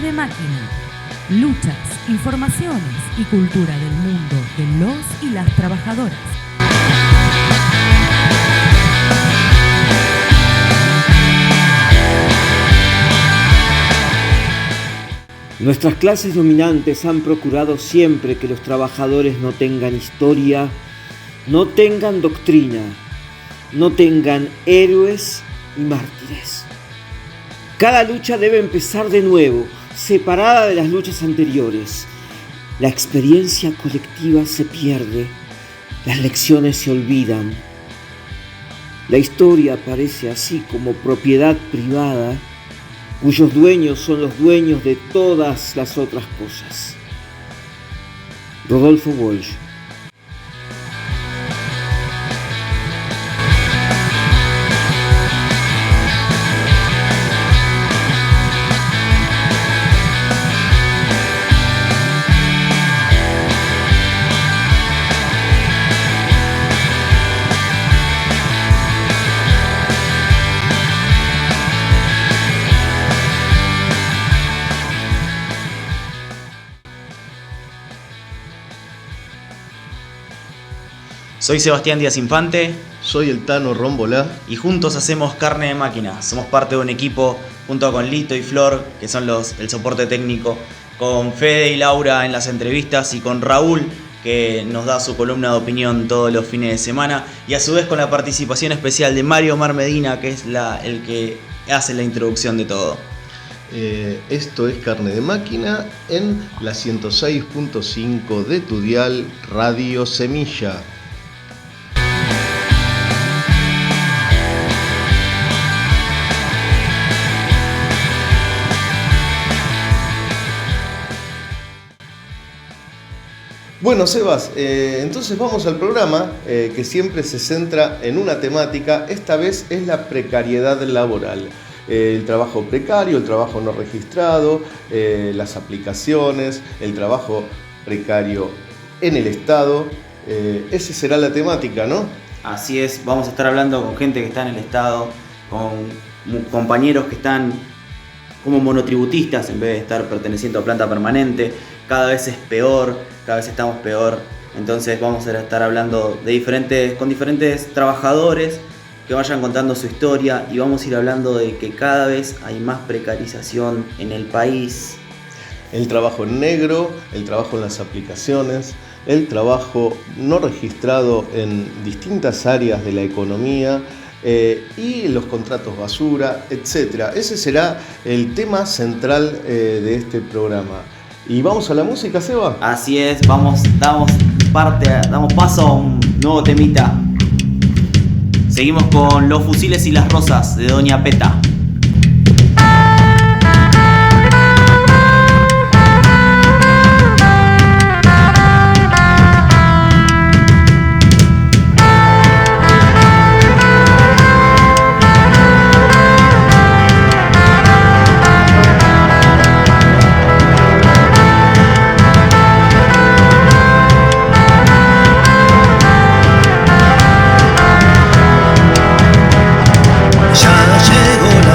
de máquina. Luchas, informaciones y cultura del mundo de los y las trabajadoras. Nuestras clases dominantes han procurado siempre que los trabajadores no tengan historia, no tengan doctrina, no tengan héroes y mártires. Cada lucha debe empezar de nuevo, separada de las luchas anteriores. La experiencia colectiva se pierde, las lecciones se olvidan. La historia aparece así como propiedad privada, cuyos dueños son los dueños de todas las otras cosas. Rodolfo Walsh. Soy Sebastián Díaz Infante. Soy el Tano Rombolá. Y juntos hacemos Carne de Máquina. Somos parte de un equipo junto con Lito y Flor, que son el soporte técnico, con Fede y Laura en las entrevistas y con Raúl, que nos da su columna de opinión todos los fines de semana. Y a su vez con la participación especial de Mario Mar Medina, que es el que hace la introducción de todo. Esto es Carne de Máquina en la 106.5 de tu dial Radio Semilla. Bueno, Sebas, entonces vamos al programa que siempre se centra en una temática. Esta vez es la precariedad laboral. El trabajo precario, el trabajo no registrado, las aplicaciones, el trabajo precario en el Estado. Esa será la temática, ¿no? Así es, vamos a estar hablando con gente que está en el Estado, con compañeros que están como monotributistas en vez de estar perteneciendo a planta permanente. Cada vez es peor, cada vez estamos peor. Entonces vamos a estar hablando con diferentes trabajadores que vayan contando su historia, y vamos a ir hablando de que cada vez hay más precarización en el país. El trabajo en negro, el trabajo en las aplicaciones, el trabajo no registrado en distintas áreas de la economía, y los contratos basura, etc. Ese será el tema central de este programa. ¿Y vamos a la música, Seba? Así es, damos paso a un nuevo temita. Seguimos con Los Fusiles y las Rosas de Doña Peta. Ya llegó la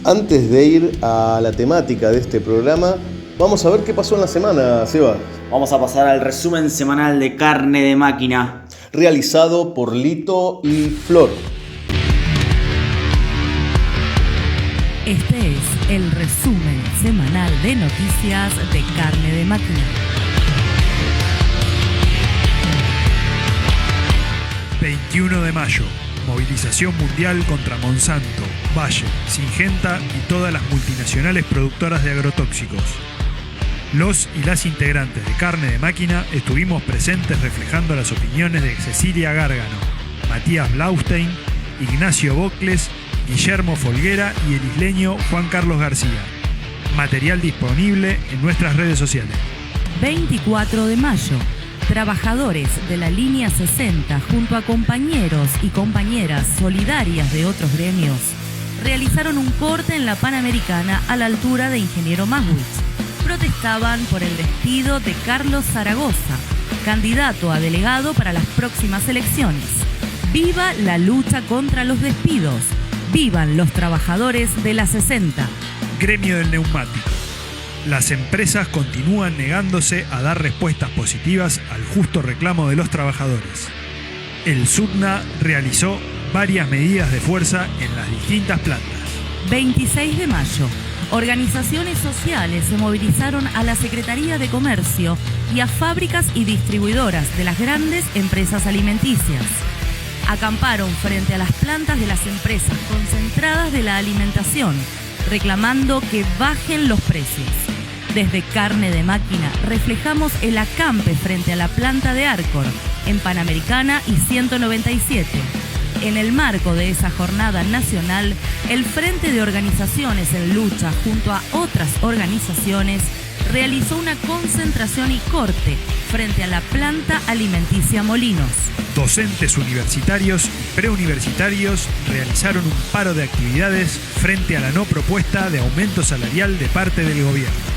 Antes de ir a la temática de este programa, vamos a ver qué pasó en la semana, Seba. Vamos a pasar al resumen semanal de Carne de Máquina, realizado por Lito y Flor. Este es el resumen semanal de noticias de Carne de Máquina. 21 de mayo. Movilización mundial contra Monsanto, Bayer, Syngenta y todas las multinacionales productoras de agrotóxicos. Los y las integrantes de Carne de Máquina estuvimos presentes reflejando las opiniones de Cecilia Gárgano, Matías Blaustein, Ignacio Bocles, Guillermo Folguera y el isleño Juan Carlos García. Material disponible en nuestras redes sociales. 24 de mayo. Trabajadores de la línea 60 junto a compañeros y compañeras solidarias de otros gremios realizaron un corte en la Panamericana a la altura de Ingeniero Maswich. Protestaban por el despido de Carlos Zaragoza, candidato a delegado para las próximas elecciones. ¡Viva la lucha contra los despidos! ¡Vivan los trabajadores de la 60! Gremio del neumático. Las empresas continúan negándose a dar respuestas positivas al justo reclamo de los trabajadores. El SUTNA realizó varias medidas de fuerza en las distintas plantas. 26 de mayo. Organizaciones sociales se movilizaron a la Secretaría de Comercio y a fábricas y distribuidoras de las grandes empresas alimenticias. Acamparon frente a las plantas de las empresas concentradas de la alimentación, reclamando que bajen los precios. Desde Carne de Máquina reflejamos el acampe frente a la planta de Arcor, en Panamericana y 197. En el marco de esa jornada nacional, el Frente de Organizaciones en Lucha, junto a otras organizaciones, realizó una concentración y corte frente a la planta alimenticia Molinos. Docentes universitarios y preuniversitarios realizaron un paro de actividades frente a la no propuesta de aumento salarial de parte del gobierno.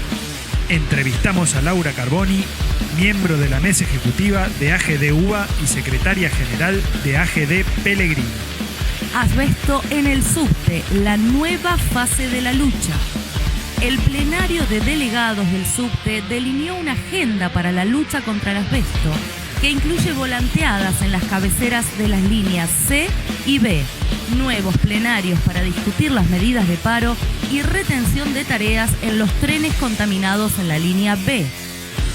Entrevistamos a Laura Carboni, miembro de la mesa ejecutiva de AGD UBA y secretaria general de AGD Pellegrini. Asbesto en el subte, la nueva fase de la lucha. El plenario de delegados del subte delineó una agenda para la lucha contra el asbesto que incluye volanteadas en las cabeceras de las líneas C y B, nuevos plenarios para discutir las medidas de paro y retención de tareas en los trenes contaminados en la línea B.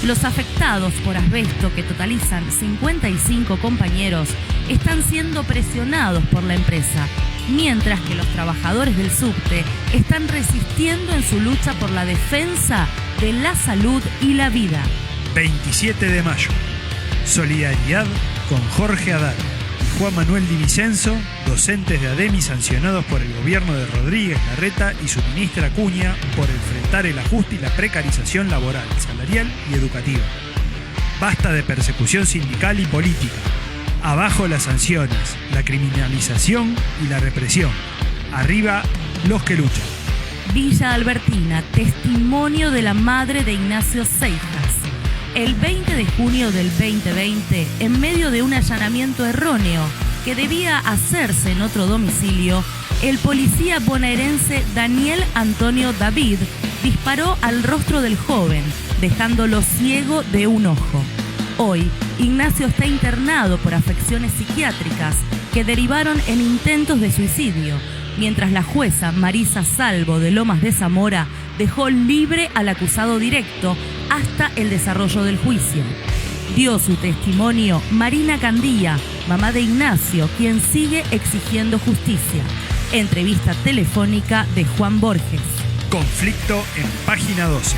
Los afectados por asbesto, que totalizan 55 compañeros, están siendo presionados por la empresa, mientras que los trabajadores del subte están resistiendo en su lucha por la defensa de la salud y la vida. 27 de mayo. Solidaridad con Jorge Haddad y Juan Manuel Di Vicenzo, docentes de ADEMI sancionados por el gobierno de Rodríguez Larreta y su ministra Acuña por enfrentar el ajuste y la precarización laboral, salarial y educativa. Basta de persecución sindical y política. Abajo las sanciones, la criminalización y la represión. Arriba los que luchan. Villa Albertina, testimonio de la madre de Ignacio Seijas. El 20 de junio del 2020, en medio de un allanamiento erróneo que debía hacerse en otro domicilio, el policía bonaerense Daniel Antonio David disparó al rostro del joven, dejándolo ciego de un ojo. Hoy, Ignacio está internado por afecciones psiquiátricas que derivaron en intentos de suicidio, mientras la jueza Marisa Salvo de Lomas de Zamora dejó libre al acusado directo hasta el desarrollo del juicio. Dio su testimonio Marina Candía, mamá de Ignacio, quien sigue exigiendo justicia. Entrevista telefónica de Juan Borges. Conflicto en página 12.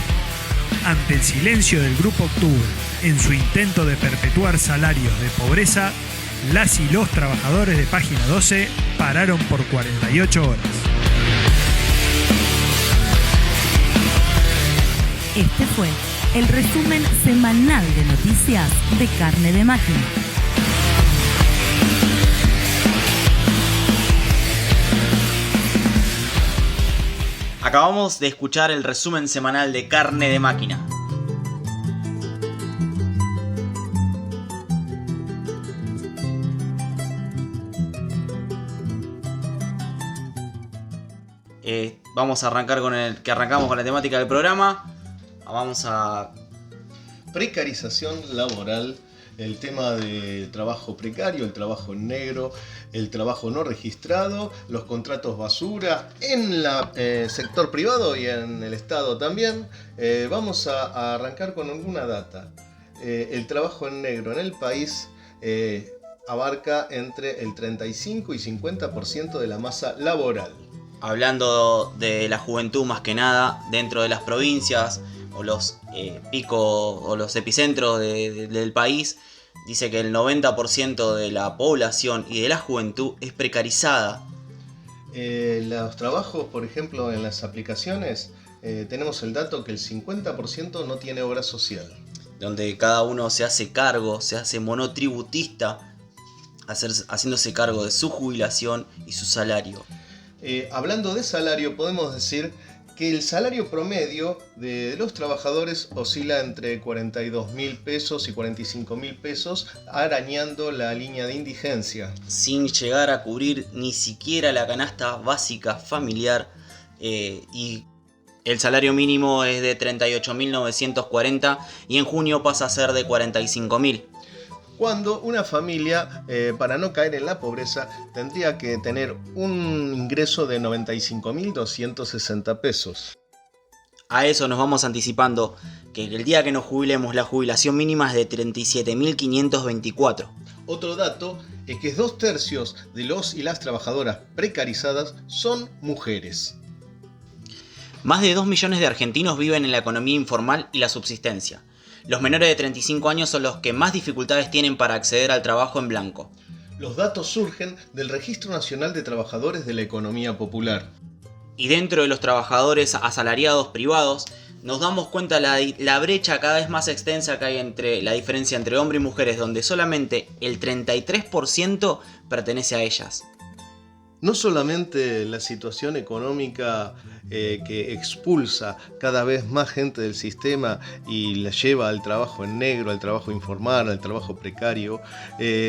Ante el silencio del Grupo Octubre, en su intento de perpetuar salarios de pobreza, las y los trabajadores de página 12 pararon por 48 horas. Este fue el resumen semanal de noticias de Carne de Máquina. Acabamos de escuchar el resumen semanal de Carne de Máquina. Vamos a arrancar arrancamos con la temática del programa. Vamos a... Precarización laboral, el tema del trabajo precario, el trabajo en negro, el trabajo no registrado, los contratos basura en el sector privado y en el Estado también. Vamos a arrancar con alguna data. El trabajo en negro en el país abarca entre el 35 y 50% de la masa laboral. Hablando de la juventud más que nada, dentro de las provincias o los picos o los epicentros del país, dice que el 90% de la población y de la juventud es precarizada. Los trabajos, por ejemplo, en las aplicaciones, tenemos el dato que el 50% no tiene obra social. Donde cada uno se hace cargo, se hace monotributista, haciéndose cargo de su jubilación y su salario. Hablando de salario, podemos decir que el salario promedio de los trabajadores oscila entre 42.000 pesos y 45.000 pesos, arañando la línea de indigencia. Sin llegar a cubrir ni siquiera la canasta básica familiar, y el salario mínimo es de 38.940 y en junio pasa a ser de 45.000. Cuando una familia, para no caer en la pobreza, tendría que tener un ingreso de 95.260 pesos. A eso nos vamos anticipando, que el día que nos jubilemos la jubilación mínima es de 37.524. Otro dato es que 2/3 de los y las trabajadoras precarizadas son mujeres. Más de 2 millones de argentinos viven en la economía informal y la subsistencia. Los menores de 35 años son los que más dificultades tienen para acceder al trabajo en blanco. Los datos surgen del Registro Nacional de Trabajadores de la Economía Popular. Y dentro de los trabajadores asalariados privados, nos damos cuenta la brecha cada vez más extensa que hay entre la diferencia entre hombres y mujeres, donde solamente el 33% pertenece a ellas. No solamente la situación económica que expulsa cada vez más gente del sistema y la lleva al trabajo en negro, al trabajo informal, al trabajo precario,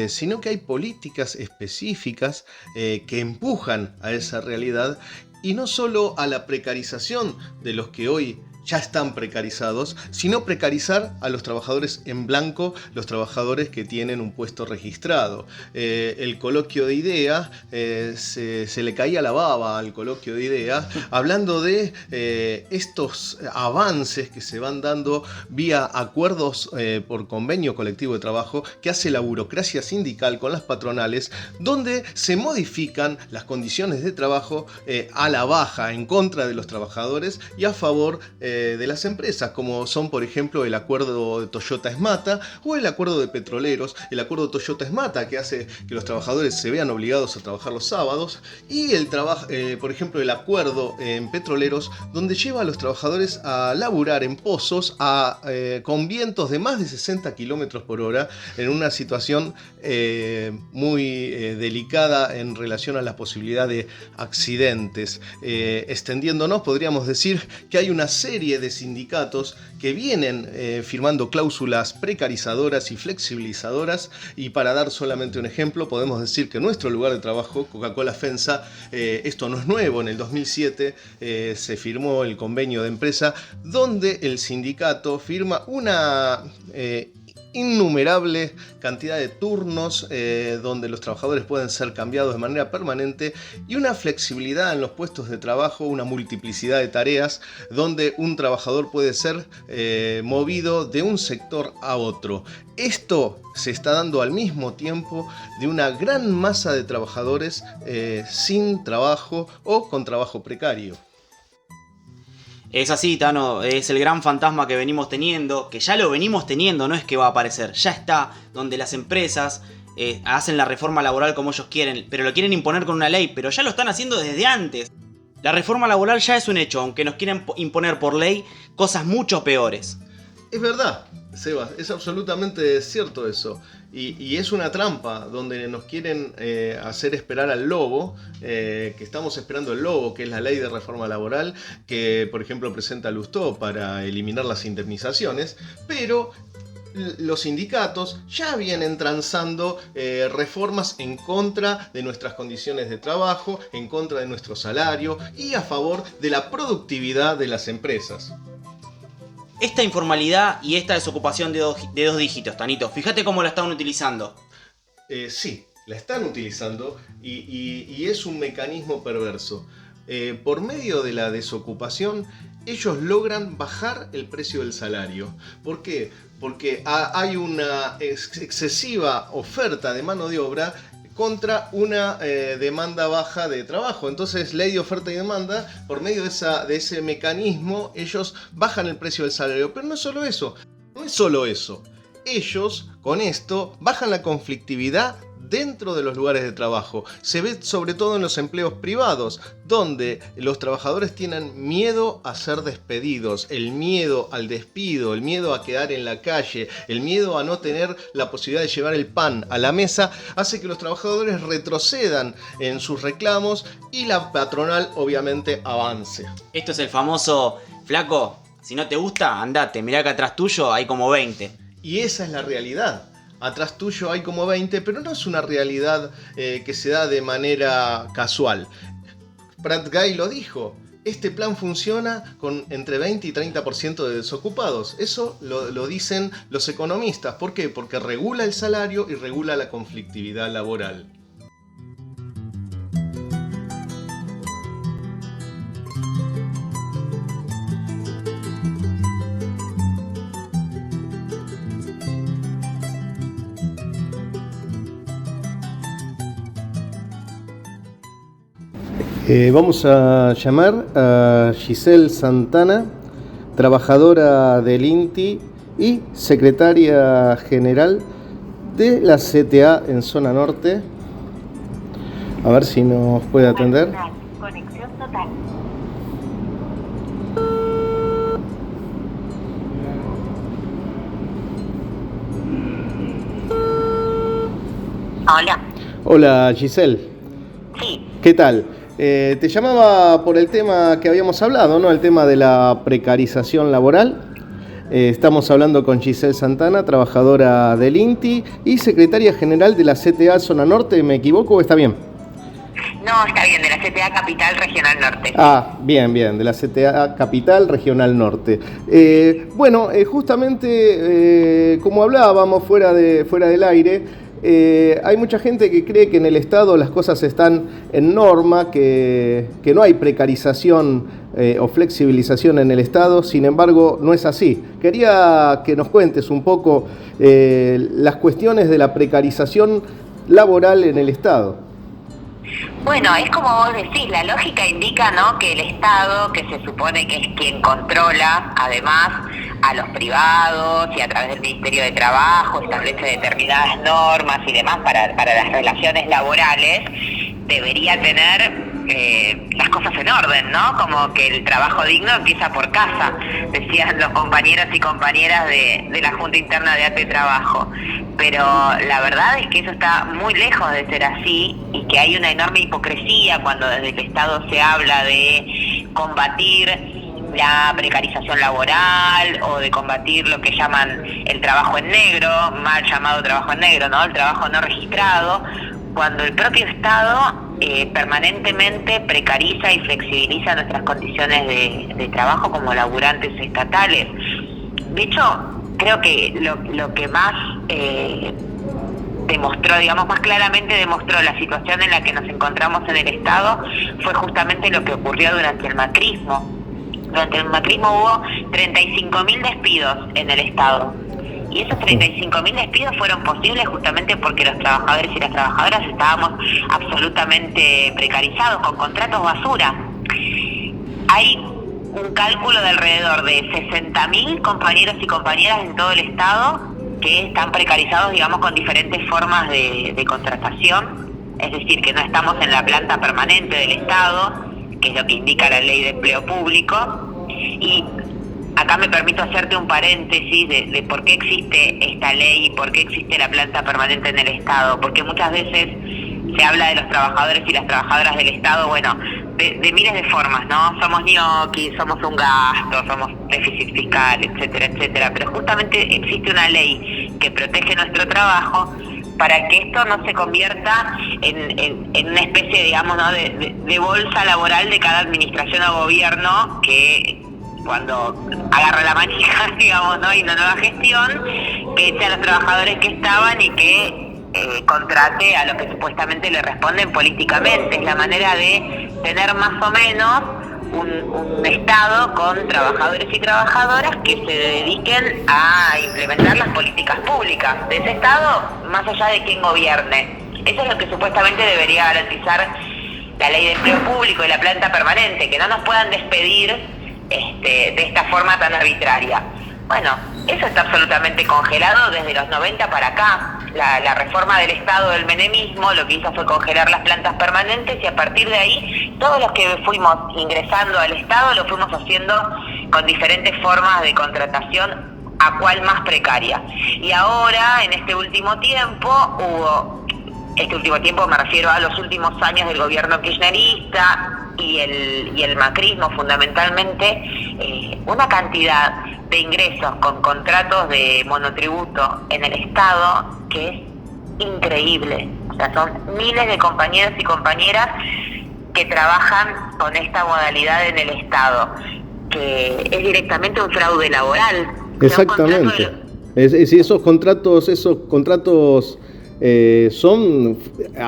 sino que hay políticas específicas que empujan a esa realidad y no solo a la precarización de los que hoy ya están precarizados, sino precarizar a los trabajadores en blanco, los trabajadores que tienen un puesto registrado. El coloquio de IDEA, se le caía la baba al coloquio de IDEA, hablando de estos avances que se van dando vía acuerdos por convenio colectivo de trabajo que hace la burocracia sindical con las patronales, donde se modifican las condiciones de trabajo a la baja en contra de los trabajadores y a favor de las empresas, como son por ejemplo el acuerdo de Toyota-Esmata o el acuerdo de petroleros, el acuerdo Toyota-Esmata que hace que los trabajadores se vean obligados a trabajar los sábados, y por ejemplo el acuerdo en petroleros, donde lleva a los trabajadores a laburar en pozos con vientos de más de 60 km por hora, en una situación muy delicada en relación a la posibilidad de accidentes. Extendiéndonos, podríamos decir que hay una serie de sindicatos que vienen firmando cláusulas precarizadoras y flexibilizadoras, y para dar solamente un ejemplo, podemos decir que nuestro lugar de trabajo, Coca-Cola FEMSA, esto no es nuevo, en el 2007 se firmó el convenio de empresa donde el sindicato firma una innumerable cantidad de turnos donde los trabajadores pueden ser cambiados de manera permanente, y una flexibilidad en los puestos de trabajo, una multiplicidad de tareas donde un trabajador puede ser movido de un sector a otro. Esto se está dando al mismo tiempo de una gran masa de trabajadores sin trabajo o con trabajo precario. Es así, Tano, es el gran fantasma que venimos teniendo, que ya lo venimos teniendo, no es que va a aparecer, ya está, donde las empresas hacen la reforma laboral como ellos quieren, pero lo quieren imponer con una ley, pero ya lo están haciendo desde antes. La reforma laboral ya es un hecho, aunque nos quieren imponer por ley cosas mucho peores. Es verdad, Sebas, es absolutamente cierto eso. Y es una trampa donde nos quieren hacer esperar al lobo, que estamos esperando el lobo, que es la ley de reforma laboral, que por ejemplo presenta Lustó para eliminar las indemnizaciones, pero los sindicatos ya vienen transando reformas en contra de nuestras condiciones de trabajo, en contra de nuestro salario y a favor de la productividad de las empresas. Esta informalidad y esta desocupación de dos dígitos, Tanito, fíjate cómo la están utilizando. Sí, la están utilizando y es un mecanismo perverso. Por medio de la desocupación, ellos logran bajar el precio del salario. ¿Por qué? Porque hay una excesiva oferta de mano de obra contra una demanda baja de trabajo. Entonces, ley de oferta y demanda, por medio de ese mecanismo, ellos bajan el precio del salario. Pero no es solo eso, Ellos, con esto, bajan la conflictividad dentro de los lugares de trabajo. Se ve sobre todo en los empleos privados, donde los trabajadores tienen miedo a ser despedidos, el miedo al despido, el miedo a quedar en la calle, el miedo a no tener la posibilidad de llevar el pan a la mesa, hace que los trabajadores retrocedan en sus reclamos y la patronal obviamente avance. Esto es el famoso, flaco, si no te gusta, andate, mirá que atrás tuyo hay como 20. Y esa es la realidad. Atrás tuyo hay como 20, pero no es una realidad que se da de manera casual. Prat Guy lo dijo, este plan funciona con entre 20 y 30% de desocupados. Eso lo dicen los economistas. ¿Por qué? Porque regula el salario y regula la conflictividad laboral. Vamos a llamar a Giselle Santana, trabajadora del INTI y secretaria general de la CTA en Zona Norte. A ver si nos puede atender. Conexión total. Hola. Hola Giselle. Sí. ¿Qué tal? Te llamaba por el tema que habíamos hablado, ¿no? El tema de la precarización laboral. Estamos hablando con Giselle Santana, trabajadora del INTI y secretaria general de la CTA Zona Norte. ¿Me equivoco o está bien? No, está bien, de la CTA Capital Regional Norte. Ah, bien, de la CTA Capital Regional Norte. Justamente como hablábamos fuera del aire, hay mucha gente que cree que en el Estado las cosas están en norma, que no hay precarización o flexibilización en el Estado. Sin embargo, no es así. Quería que nos cuentes un poco las cuestiones de la precarización laboral en el Estado. Bueno, es como vos decís, la lógica indica, ¿no?, que el Estado, que se supone que es quien controla, además, a los privados y a través del Ministerio de Trabajo, establece determinadas normas y demás para las relaciones laborales, debería tener las cosas en orden, ¿no? Como que el trabajo digno empieza por casa, decían los compañeros y compañeras de la Junta Interna de Arte de Trabajo. Pero la verdad es que eso está muy lejos de ser así y que hay una enorme hipocresía cuando desde el Estado se habla de combatir la precarización laboral o de combatir lo que llaman el trabajo en negro, mal llamado trabajo en negro, ¿no? El trabajo no registrado, cuando el propio Estado permanentemente precariza y flexibiliza nuestras condiciones de trabajo como laburantes estatales. De hecho, creo que lo que más demostró, digamos, más claramente demostró la situación en la que nos encontramos en el Estado fue justamente lo que ocurrió durante el macrismo. Durante el macrismo hubo 35.000 despidos en el Estado. Y esos 35.000 despidos fueron posibles justamente porque los trabajadores y las trabajadoras estábamos absolutamente precarizados, con contratos basura. Hay un cálculo de alrededor de 60.000 compañeros y compañeras en todo el Estado que están precarizados, digamos, con diferentes formas de contratación. Es decir, que no estamos en la planta permanente del Estado, que es lo que indica la Ley de Empleo Público. Y acá me permito hacerte un paréntesis de por qué existe esta ley y por qué existe la planta permanente en el Estado. Porque muchas veces se habla de los trabajadores y las trabajadoras del Estado, bueno, de miles de formas, ¿no? Somos ñoquis, somos un gasto, somos déficit fiscal, etcétera, etcétera. Pero justamente existe una ley que protege nuestro trabajo para que esto no se convierta en una especie, digamos, ¿no? de bolsa laboral de cada administración o gobierno que cuando agarra la manija, digamos, ¿no? Y una nueva gestión, que eche a los trabajadores que estaban y que contrate a los que supuestamente le responden políticamente. Es la manera de tener más o menos un Estado con trabajadores y trabajadoras que se dediquen a implementar las políticas públicas de ese Estado, más allá de quién gobierne. Eso es lo que supuestamente debería garantizar la ley de empleo público y la planta permanente, que no nos puedan despedir de esta forma tan arbitraria. Bueno, eso está absolutamente congelado desde los 90 para acá. La reforma del Estado del menemismo lo que hizo fue congelar las plantas permanentes y a partir de ahí todos los que fuimos ingresando al Estado lo fuimos haciendo con diferentes formas de contratación, a cual más precaria. Y ahora, en este último tiempo me refiero a los últimos años del gobierno kirchnerista y el macrismo fundamentalmente, una cantidad de ingresos con contratos de monotributo en el Estado que es increíble. O sea, son miles de compañeros y compañeras que trabajan con esta modalidad en el Estado, que es directamente un fraude laboral. Exactamente. Esos contratos son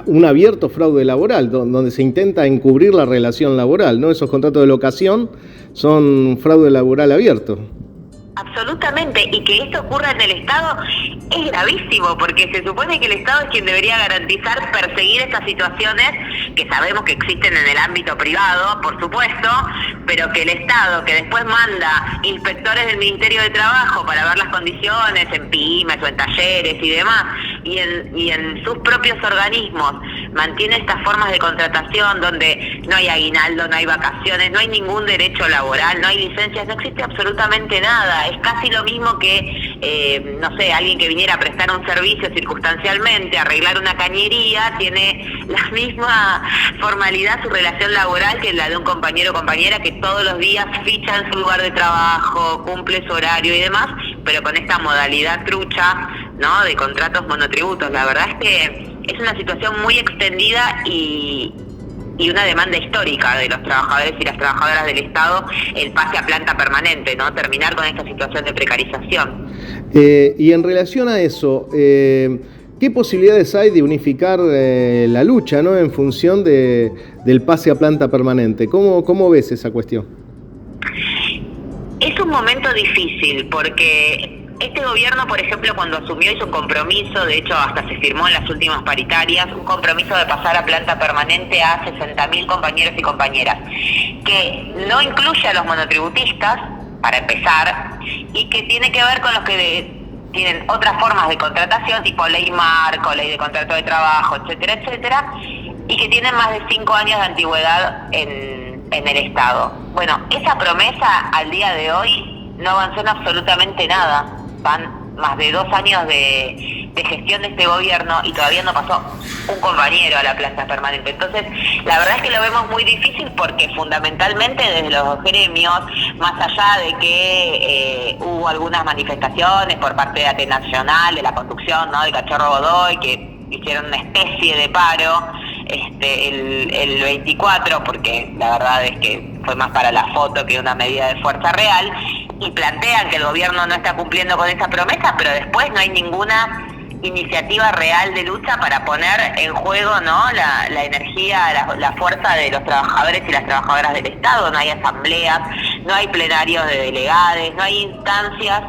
un abierto fraude laboral, donde se intenta encubrir la relación laboral, ¿no? Esos contratos de locación son fraude laboral abierto. Absolutamente, y que esto ocurra en el Estado es gravísimo, porque se supone que el Estado es quien debería garantizar, perseguir estas situaciones que sabemos que existen en el ámbito privado, por supuesto, pero que el Estado, que después manda inspectores del Ministerio de Trabajo para ver las condiciones en pymes o en talleres y demás, y en sus propios organismos mantiene estas formas de contratación donde no hay aguinaldo, no hay vacaciones, no hay ningún derecho laboral, no hay licencias, no existe absolutamente nada. Es casi lo mismo que, no sé, alguien que viniera a prestar un servicio circunstancialmente, arreglar una cañería, tiene la misma formalidad su relación laboral que la de un compañero o compañera que todos los días ficha en su lugar de trabajo, cumple su horario y demás, pero con esta modalidad trucha, ¿no?, de contratos monotributos. La verdad es que es una situación muy extendida y una demanda histórica de los trabajadores y las trabajadoras del Estado, el pase a planta permanente, ¿no? Terminar con esta situación de precarización. Y en relación a eso, ¿qué posibilidades hay de unificar la lucha, ¿no?, en función del pase a planta permanente? ¿Cómo ves esa cuestión? Es un momento difícil porque este gobierno, por ejemplo, cuando asumió hizo un compromiso, de hecho hasta se firmó en las últimas paritarias, un compromiso de pasar a planta permanente a 60.000 compañeros y compañeras, que no incluye a los monotributistas, para empezar, y que tiene que ver con los que tienen otras formas de contratación, tipo ley marco, ley de contrato de trabajo, etcétera, etcétera, y que tienen más de 5 años de antigüedad en el Estado. Bueno, esa promesa al día de hoy no avanzó en absolutamente nada. Van más de 2 años de gestión de este gobierno y todavía no pasó un compañero a la planta permanente. Entonces, la verdad es que lo vemos muy difícil porque fundamentalmente desde los gremios, más allá de que hubo algunas manifestaciones por parte de ATE Nacional, de la conducción, ¿no?, de Cachorro Godoy, que hicieron una especie de paro el 24, porque la verdad es que fue más para la foto que una medida de fuerza real, y plantean que el gobierno no está cumpliendo con esa promesa, pero después no hay ninguna iniciativa real de lucha para poner en juego, ¿no?, la energía, la fuerza de los trabajadores y las trabajadoras del Estado. No hay asambleas, no hay plenarios de delegades, no hay instancias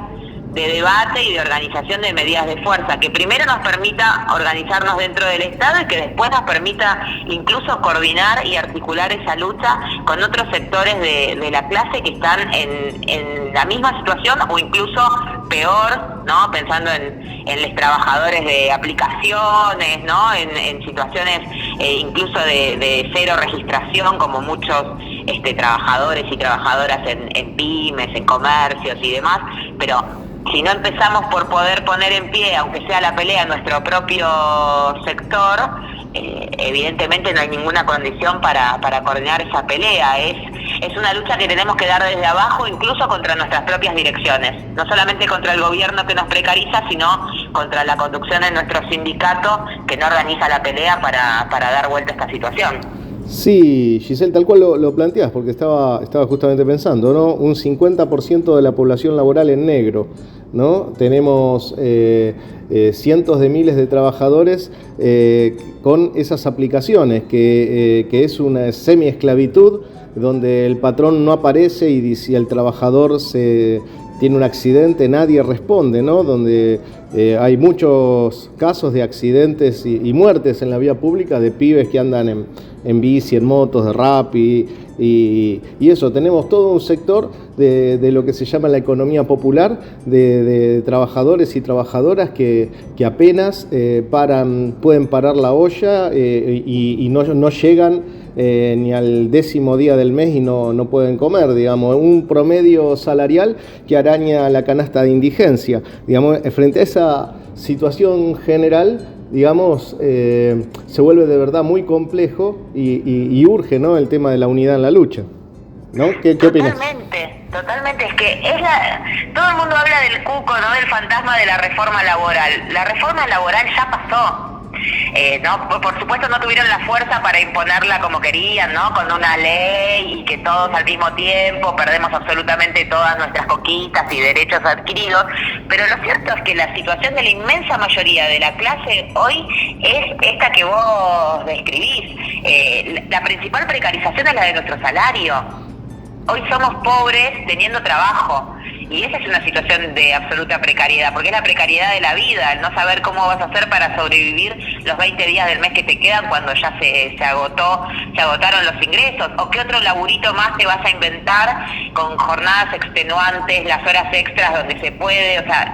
de debate y de organización de medidas de fuerza que primero nos permita organizarnos dentro del Estado y que después nos permita incluso coordinar y articular esa lucha con otros sectores de la clase que están en la misma situación o incluso peor, ¿no?, pensando en los trabajadores de aplicaciones, ¿no?, en situaciones incluso de cero registración, como muchos trabajadores y trabajadoras en pymes, en comercios y demás, pero si no empezamos por poder poner en pie, aunque sea la pelea, en nuestro propio sector, evidentemente no hay ninguna condición para coordinar esa pelea. Es una lucha que tenemos que dar desde abajo, incluso contra nuestras propias direcciones, no solamente contra el gobierno que nos precariza, sino contra la conducción de nuestro sindicato que no organiza la pelea para dar vuelta a esta situación. Sí, Giselle, tal cual lo planteás, porque estaba justamente pensando, ¿no? Un 50% de la población laboral en negro, ¿no? Tenemos cientos de miles de trabajadores con esas aplicaciones, que es una semi-esclavitud, donde el patrón no aparece y si el trabajador tiene un accidente, nadie responde, ¿no? Donde hay muchos casos de accidentes y muertes en la vía pública de pibes que andan en bici, en motos, de Rappi y eso. Tenemos todo un sector de lo que se llama la economía popular, de trabajadores y trabajadoras que apenas pueden parar la olla y no llegan ni al 10º día del mes y no pueden comer, digamos, un promedio salarial que araña la canasta de indigencia. Digamos, frente a esa situación general, digamos, se vuelve de verdad muy complejo y urge, ¿no?, el tema de la unidad en la lucha, ¿no? ¿Qué opinas? Totalmente, es que todo el mundo habla del cuco, ¿no?, del fantasma de la reforma laboral. La reforma laboral ya pasó. No, por supuesto no tuvieron la fuerza para imponerla como querían, ¿no?, con una ley y que todos al mismo tiempo perdemos absolutamente todas nuestras conquistas y derechos adquiridos, pero lo cierto es que la situación de la inmensa mayoría de la clase hoy es esta que vos describís. La principal precarización es la de nuestro salario. Hoy somos pobres teniendo trabajo. Y esa es una situación de absoluta precariedad, porque es la precariedad de la vida, el no saber cómo vas a hacer para sobrevivir los 20 días del mes que te quedan cuando ya se agotaron los ingresos, o qué otro laburito más te vas a inventar con jornadas extenuantes, las horas extras donde se puede. O sea,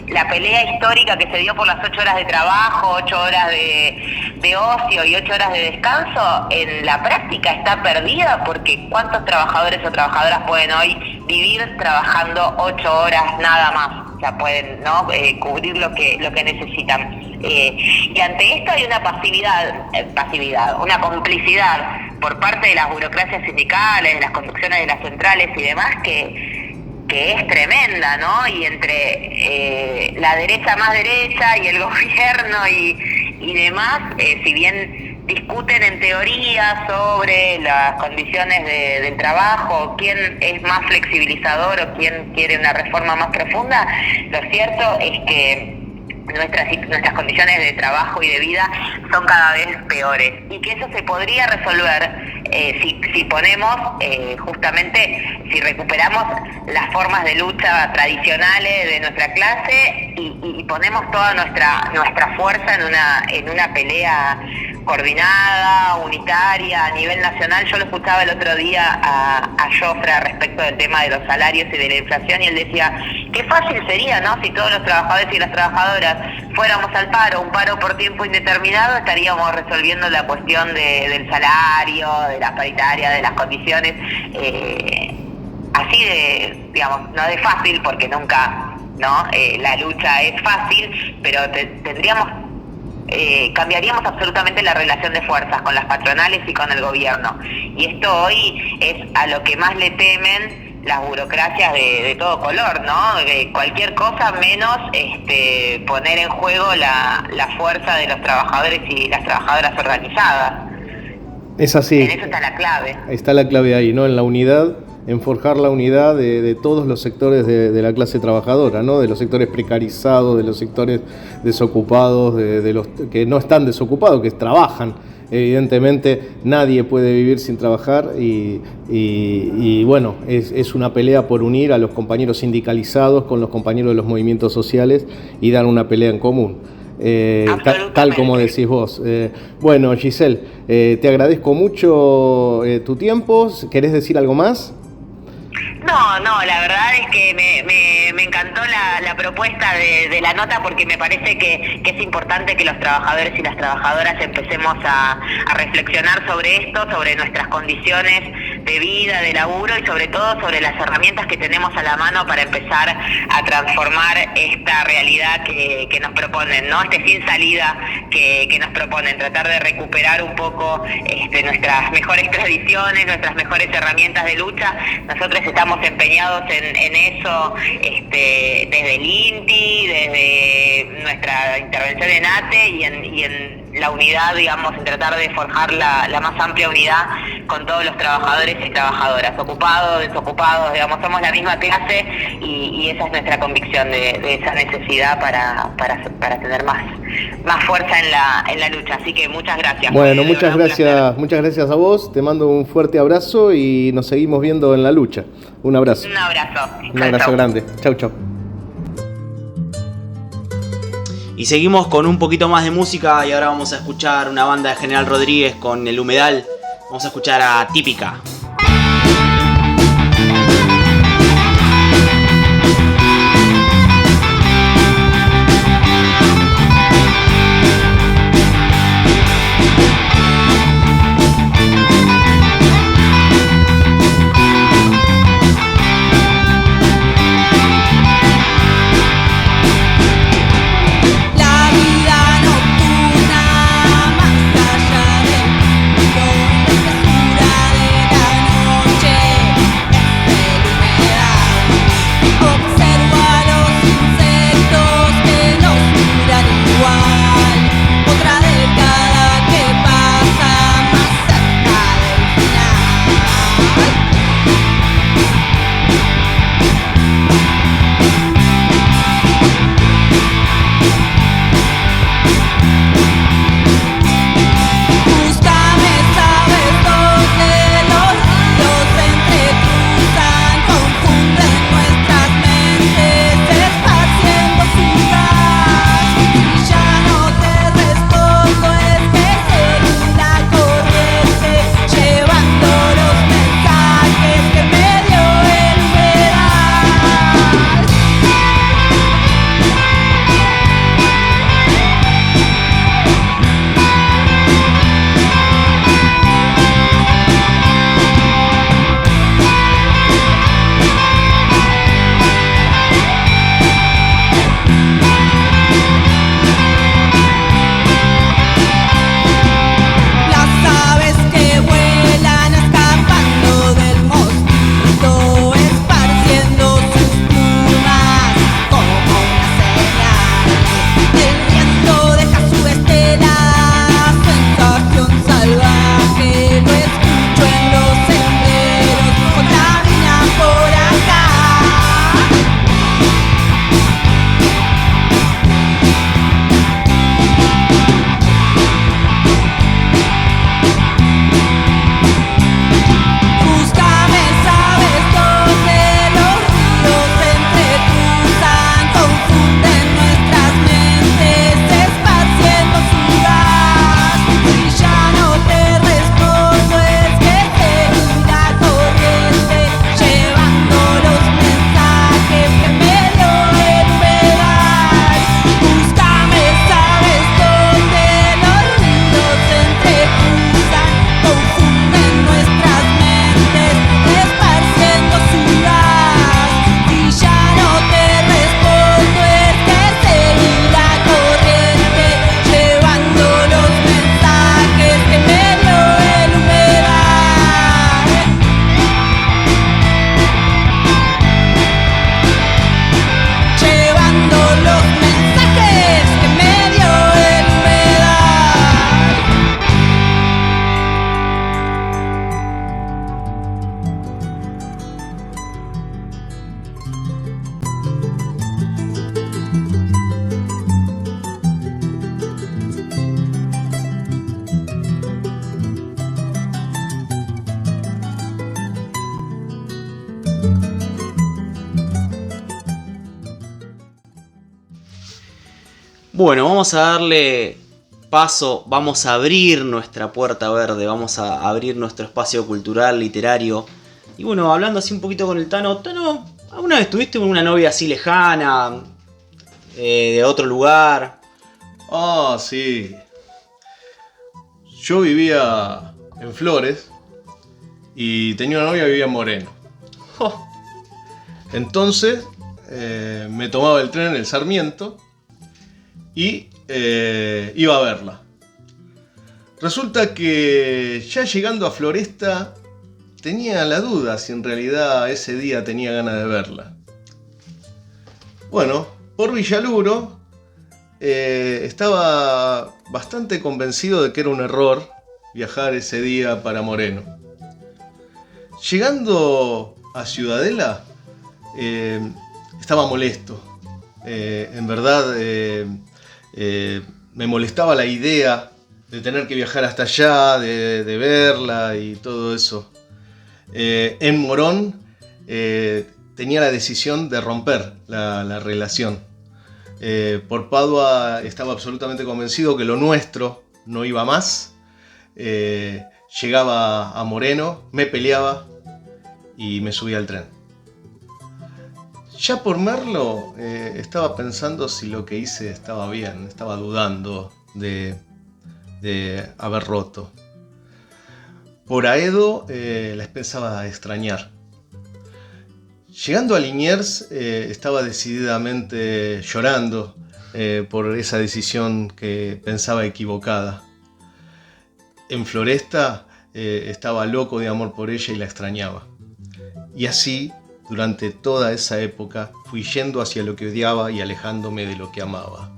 la pelea histórica que se dio por las 8 horas de trabajo, 8 horas de ocio y 8 horas de descanso, en la práctica está perdida, porque ¿cuántos trabajadores o trabajadoras pueden hoy vivir trabajando 8 horas nada más? O sea, pueden, ¿no?, cubrir lo que necesitan. Y ante esto hay una pasividad, una complicidad por parte de las burocracias sindicales, de las conducciones de las centrales y demás, que es tremenda, ¿no? Y entre la derecha más derecha y el gobierno y demás, si bien discuten en teoría sobre las condiciones del trabajo, quién es más flexibilizador o quién quiere una reforma más profunda, lo cierto es que nuestras condiciones de trabajo y de vida son cada vez peores, y que eso se podría resolver si ponemos justamente, si recuperamos las formas de lucha tradicionales de nuestra clase y ponemos toda nuestra fuerza en una pelea coordinada, unitaria, a nivel nacional. Yo lo escuchaba el otro día a Jofra respecto del tema de los salarios y de la inflación, y él decía, qué fácil sería, ¿no?, si todos los trabajadores y las trabajadoras fuéramos al paro, un paro por tiempo indeterminado, estaríamos resolviendo la cuestión del salario, de la paritaria, de las condiciones, así de, digamos, no de fácil, porque nunca, ¿no?, la lucha es fácil, pero cambiaríamos absolutamente la relación de fuerzas con las patronales y con el gobierno. Y esto hoy es a lo que más le temen las burocracias de todo color, ¿no? De cualquier cosa menos poner en juego la fuerza de los trabajadores y las trabajadoras organizadas. Es así. En eso está la clave. Está la clave ahí, ¿no? En la unidad, en forjar la unidad de todos los sectores de la clase trabajadora, ¿no? De los sectores precarizados, de los sectores desocupados, de los que no están desocupados, que trabajan. Evidentemente nadie puede vivir sin trabajar y bueno, es una pelea por unir a los compañeros sindicalizados con los compañeros de los movimientos sociales y dar una pelea en común. Tal como decís vos. Bueno, Giselle, te agradezco mucho tu tiempo. ¿Querés decir algo más? No, la verdad es que me encantó la propuesta de la nota, porque me parece que es importante que los trabajadores y las trabajadoras empecemos a reflexionar sobre esto, sobre nuestras condiciones de vida, de laburo y sobre todo sobre las herramientas que tenemos a la mano para empezar a transformar esta realidad que nos proponen, ¿no? Este sin salida que nos proponen, tratar de recuperar un poco nuestras mejores tradiciones, nuestras mejores herramientas de lucha. Nosotros estamos empeñados en eso desde el INTI, desde nuestra intervención en ATE y en la unidad, digamos, en tratar de forjar la más amplia unidad con todos los trabajadores y trabajadoras, ocupados, desocupados, digamos, somos la misma clase y esa es nuestra convicción de esa necesidad para tener más fuerza en la lucha. Así que muchas gracias. Bueno, muchas gracias a vos, te mando un fuerte abrazo y nos seguimos viendo en la lucha. Un abrazo. Un abrazo. Un abrazo grande. Chau, chau. Y seguimos con un poquito más de música y ahora vamos a escuchar una banda de General Rodríguez con El Humedal. Vamos a escuchar a Típica. Bueno, vamos a darle paso, vamos a abrir nuestra puerta verde, vamos a abrir nuestro espacio cultural, literario. Y bueno, hablando así un poquito con el Tano. Tano, ¿alguna vez tuviste una novia así lejana, de otro lugar? Ah, sí. Yo vivía en Flores y tenía una novia que vivía en Moreno. Entonces me tomaba el tren en el Sarmiento y iba a verla. Resulta que ya llegando a Floresta tenía la duda si en realidad ese día tenía ganas de verla. Bueno, por Villaluro estaba bastante convencido de que era un error viajar ese día para Moreno. Llegando a Ciudadela, estaba molesto. En verdad, me molestaba la idea de tener que viajar hasta allá, de verla y todo eso. En Morón tenía la decisión de romper la relación. Por Padua estaba absolutamente convencido que lo nuestro no iba más. Llegaba a Moreno, me peleaba y me subía al tren. Ya por Merlo estaba pensando si lo que hice estaba bien, estaba dudando de haber roto. Por Aedo la empezaba a extrañar. Llegando a Liniers estaba decididamente llorando por esa decisión que pensaba equivocada. En Floresta estaba loco de amor por ella y la extrañaba. Y así, durante toda esa época, fui yendo hacia lo que odiaba y alejándome de lo que amaba.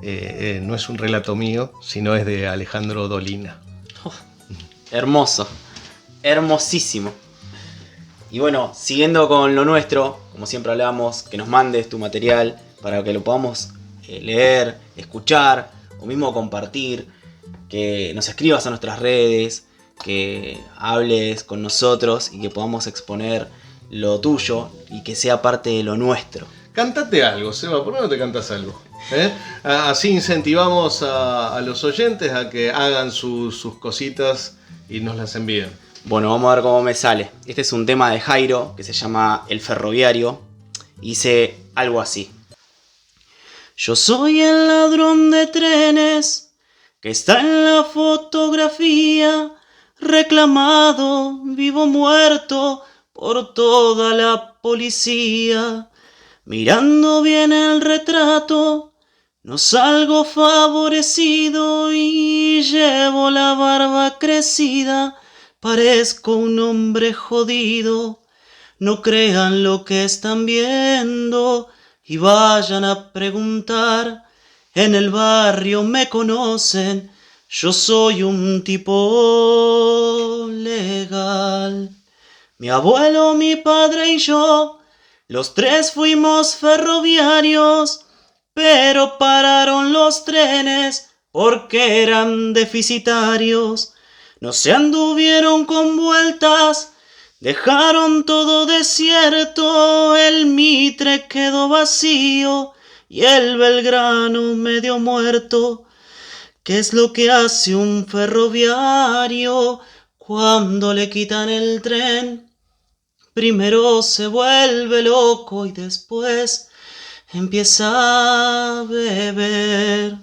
No es un relato mío, sino es de Alejandro Dolina. Hermoso, hermosísimo. Y bueno, siguiendo con lo nuestro, como siempre hablamos, que nos mandes tu material para que lo podamos leer, escuchar o mismo compartir, que nos escribas a nuestras redes, que hables con nosotros y que podamos exponer lo tuyo y que sea parte de lo nuestro. Cántate algo, Seba, ¿por qué no te cantas algo? Así incentivamos a los oyentes a que hagan sus cositas y nos las envíen. Bueno, vamos a ver cómo me sale. Este es un tema de Jairo que se llama El Ferroviario. Y dice algo así. Yo soy el ladrón de trenes que está en la fotografía, reclamado, vivo, muerto por toda la policía. Mirando bien el retrato, no salgo favorecido y llevo la barba crecida. Parezco un hombre jodido, no crean lo que están viendo y vayan a preguntar. En el barrio me conocen, yo soy un tipo legal. Mi abuelo, mi padre y yo, los tres fuimos ferroviarios, pero pararon los trenes porque eran deficitarios. No se anduvieron con vueltas, dejaron todo desierto, el Mitre quedó vacío y el Belgrano medio muerto. ¿Qué es lo que hace un ferroviario cuando le quitan el tren? Primero se vuelve loco y después empieza a beber.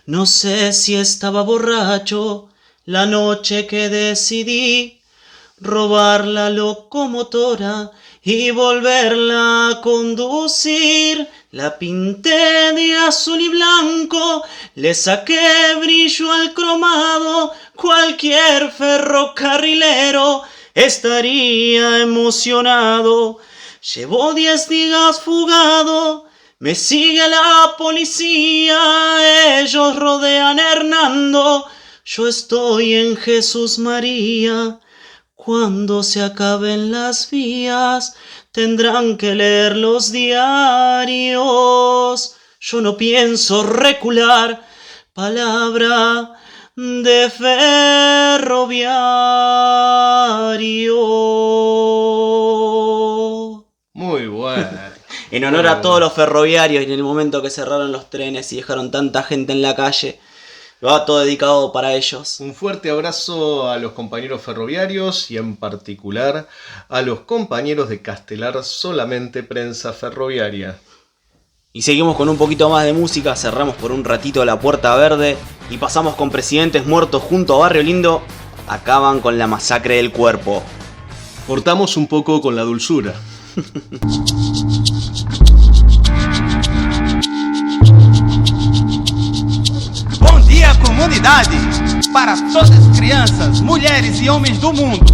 No sé si estaba borracho la noche que decidí robar la locomotora y volverla a conducir. La pinté de azul y blanco, le saqué brillo al cromado. Cualquier ferrocarrilero estaría emocionado. Llevo 10 días fugado, me sigue la policía. Ellos rodean a Hernando, yo estoy en Jesús María. Cuando se acaben las vías, tendrán que leer los diarios. Yo no pienso recular, palabra de ferroviario. Muy bueno. En honor a todos los ferroviarios y en el momento que cerraron los trenes y dejaron tanta gente en la calle, lo va todo dedicado para ellos. Un fuerte abrazo a los compañeros ferroviarios y en particular a los compañeros de Castelar Solamente Prensa Ferroviaria. Y seguimos con un poquito más de música, cerramos por un ratito La Puerta Verde y pasamos con Presidentes Muertos junto a Barrio Lindo acaban con la masacre del cuerpo. Cortamos un poco con la dulzura. Bom dia, comunidade! Para todas as crianças, mulheres e homens do mundo,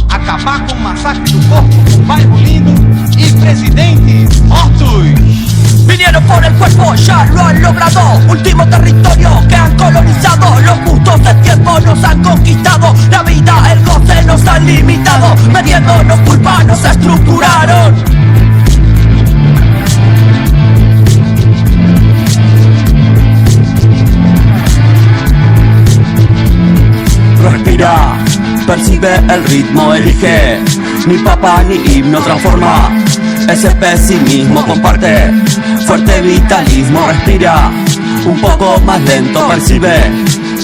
acabar com o massacre do corpo com bairro lindo y Presidente Hortus. Vinieron por el cuerpo, ya lo han logrado. Último territorio que han colonizado. Los gustos del tiempo nos han conquistado. La vida, el goce nos han limitado. Metiéndonos culpa nos estructuraron. Respira, percibe el ritmo, elige. Ni papá ni himno transforma. Ese pesimismo comparte. Fuerte vitalismo, respira. Un poco más lento, percibe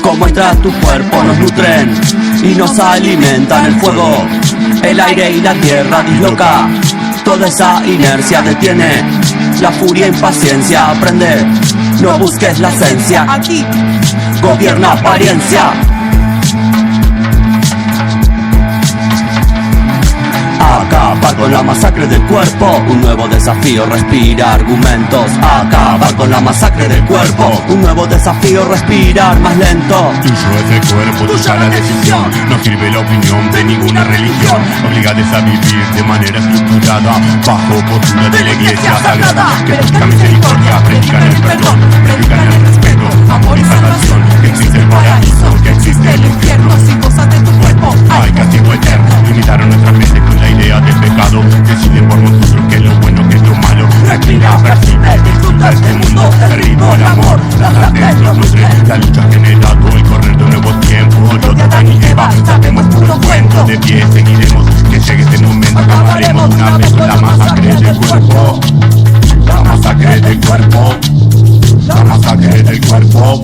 cómo entra tu cuerpo, nos nutren y nos alimentan el fuego. El aire y la tierra disloca. Toda esa inercia detiene. La furia, impaciencia, aprende. No busques la esencia. Aquí gobierna apariencia. Acabar con la masacre del cuerpo, un nuevo desafío, respira argumentos. Acabar con la masacre del cuerpo, un nuevo desafío, respirar más lento. Tuyo es el cuerpo, tuya la decisión. No sirve la opinión de ninguna religión. Obligados a vivir de manera estructurada, bajo postura de la iglesia sagrada. Que predican misericordia, predican el perdón, predican el respeto, amor y salvación. Que existe el paraíso, que existe el infierno. Si gozas de tu cuerpo, hay castigo eterno. Limitaron nuestra mente con la idea del pecado. Deciden por nosotros que es lo bueno, que es lo malo. Respira, percibe, disfruta este mundo. El ritmo, el amor, la sangre nos nutre. La lucha ha generado el correr de un nuevo tiempo. Los de Adán y Eva, sabemos puro cuento. De pie seguiremos, que llegue este momento. Acabaremos una vez con la masacre del cuerpo. La masacre del cuerpo. La masacre del cuerpo.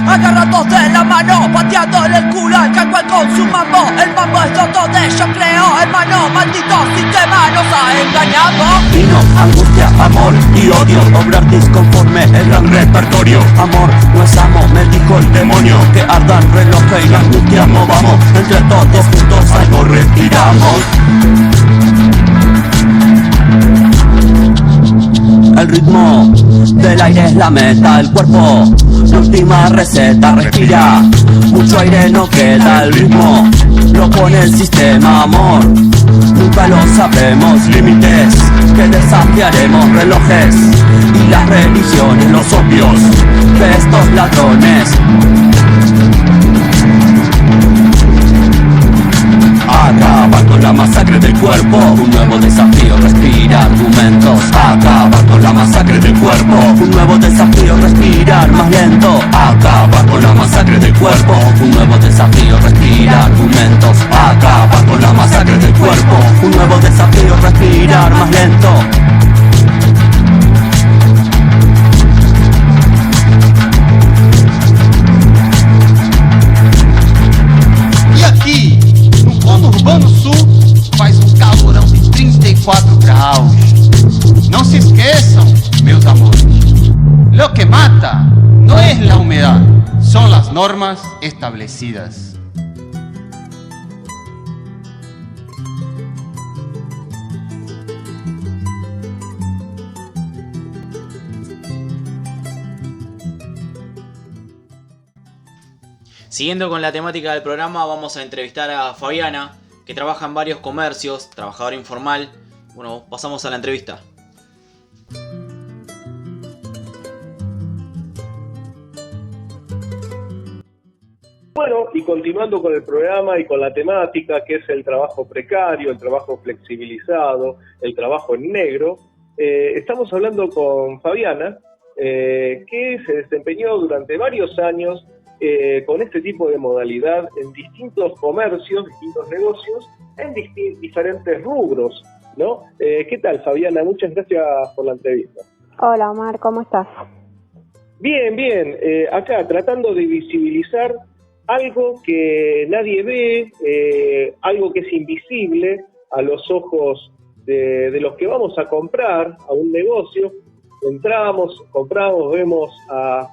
Agarrados de la mano, pateándole el culo al cacual con su mambo. El mambo es donde yo creo, hermano. Maldito sistema nos ha engañado. Vino, angustia, amor y odio. Obrar disconforme, el gran repertorio. Amor no es amo, me dijo el demonio. Que ardan relojes y la angustia movamos. Entre todos juntos algo respiramos. El ritmo del aire es la meta, el cuerpo, la última receta, respira. Mucho aire no queda, el ritmo lo pone el sistema, amor. Nunca lo sabremos, límites que desafiaremos, relojes y las religiones, los obvios de estos ladrones. Acabar con la masacre del cuerpo, un nuevo desafío, respira argumentos. Acabar con la masacre del cuerpo, un nuevo desafío, respirar más lento. Acabar con la masacre del cuerpo, un nuevo desafío, respira argumentos. Acabar con la masacre del cuerpo, un nuevo desafío, respirar más lento. E aqui, no conurbano sul, faz calorão de 34 graus. Não se esqueçam, meus amores, lo que mata no es la humedad, son las normas establecidas. Siguiendo con la temática del programa, vamos a entrevistar a Fabiana, que trabaja en varios comercios, trabajadora informal. Bueno, pasamos a la entrevista. Bueno, y continuando con el programa y con la temática, que es el trabajo precario, el trabajo flexibilizado, el trabajo en negro, estamos hablando con Fabiana, que se desempeñó durante varios años con este tipo de modalidad en distintos comercios, distintos negocios, en diferentes rubros, ¿no? ¿Qué tal, Fabiana? Muchas gracias por la entrevista. Hola, Omar, ¿cómo estás? Bien, bien. Acá tratando de visibilizar algo que nadie ve, algo que es invisible a los ojos de los que vamos a comprar a un negocio. Entramos, compramos, vemos a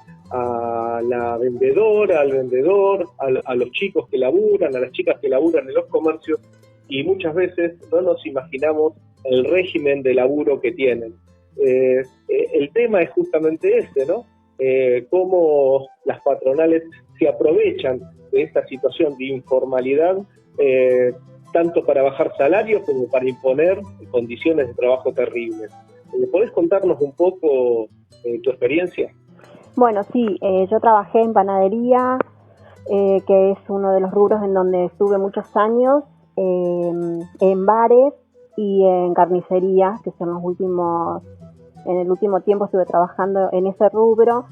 la vendedora, al vendedor, a los chicos que laburan, a las chicas que laburan en los comercios, y muchas veces no nos imaginamos el régimen de laburo que tienen. El tema es justamente ese, ¿no? Cómo las patronales se aprovechan de esta situación de informalidad, tanto para bajar salarios como para imponer condiciones de trabajo terribles. ¿Podés contarnos un poco tu experiencia? Bueno, sí, yo trabajé en panadería, que es uno de los rubros en donde estuve muchos años, en bares y en carnicería, que son en el último tiempo estuve trabajando en ese rubro,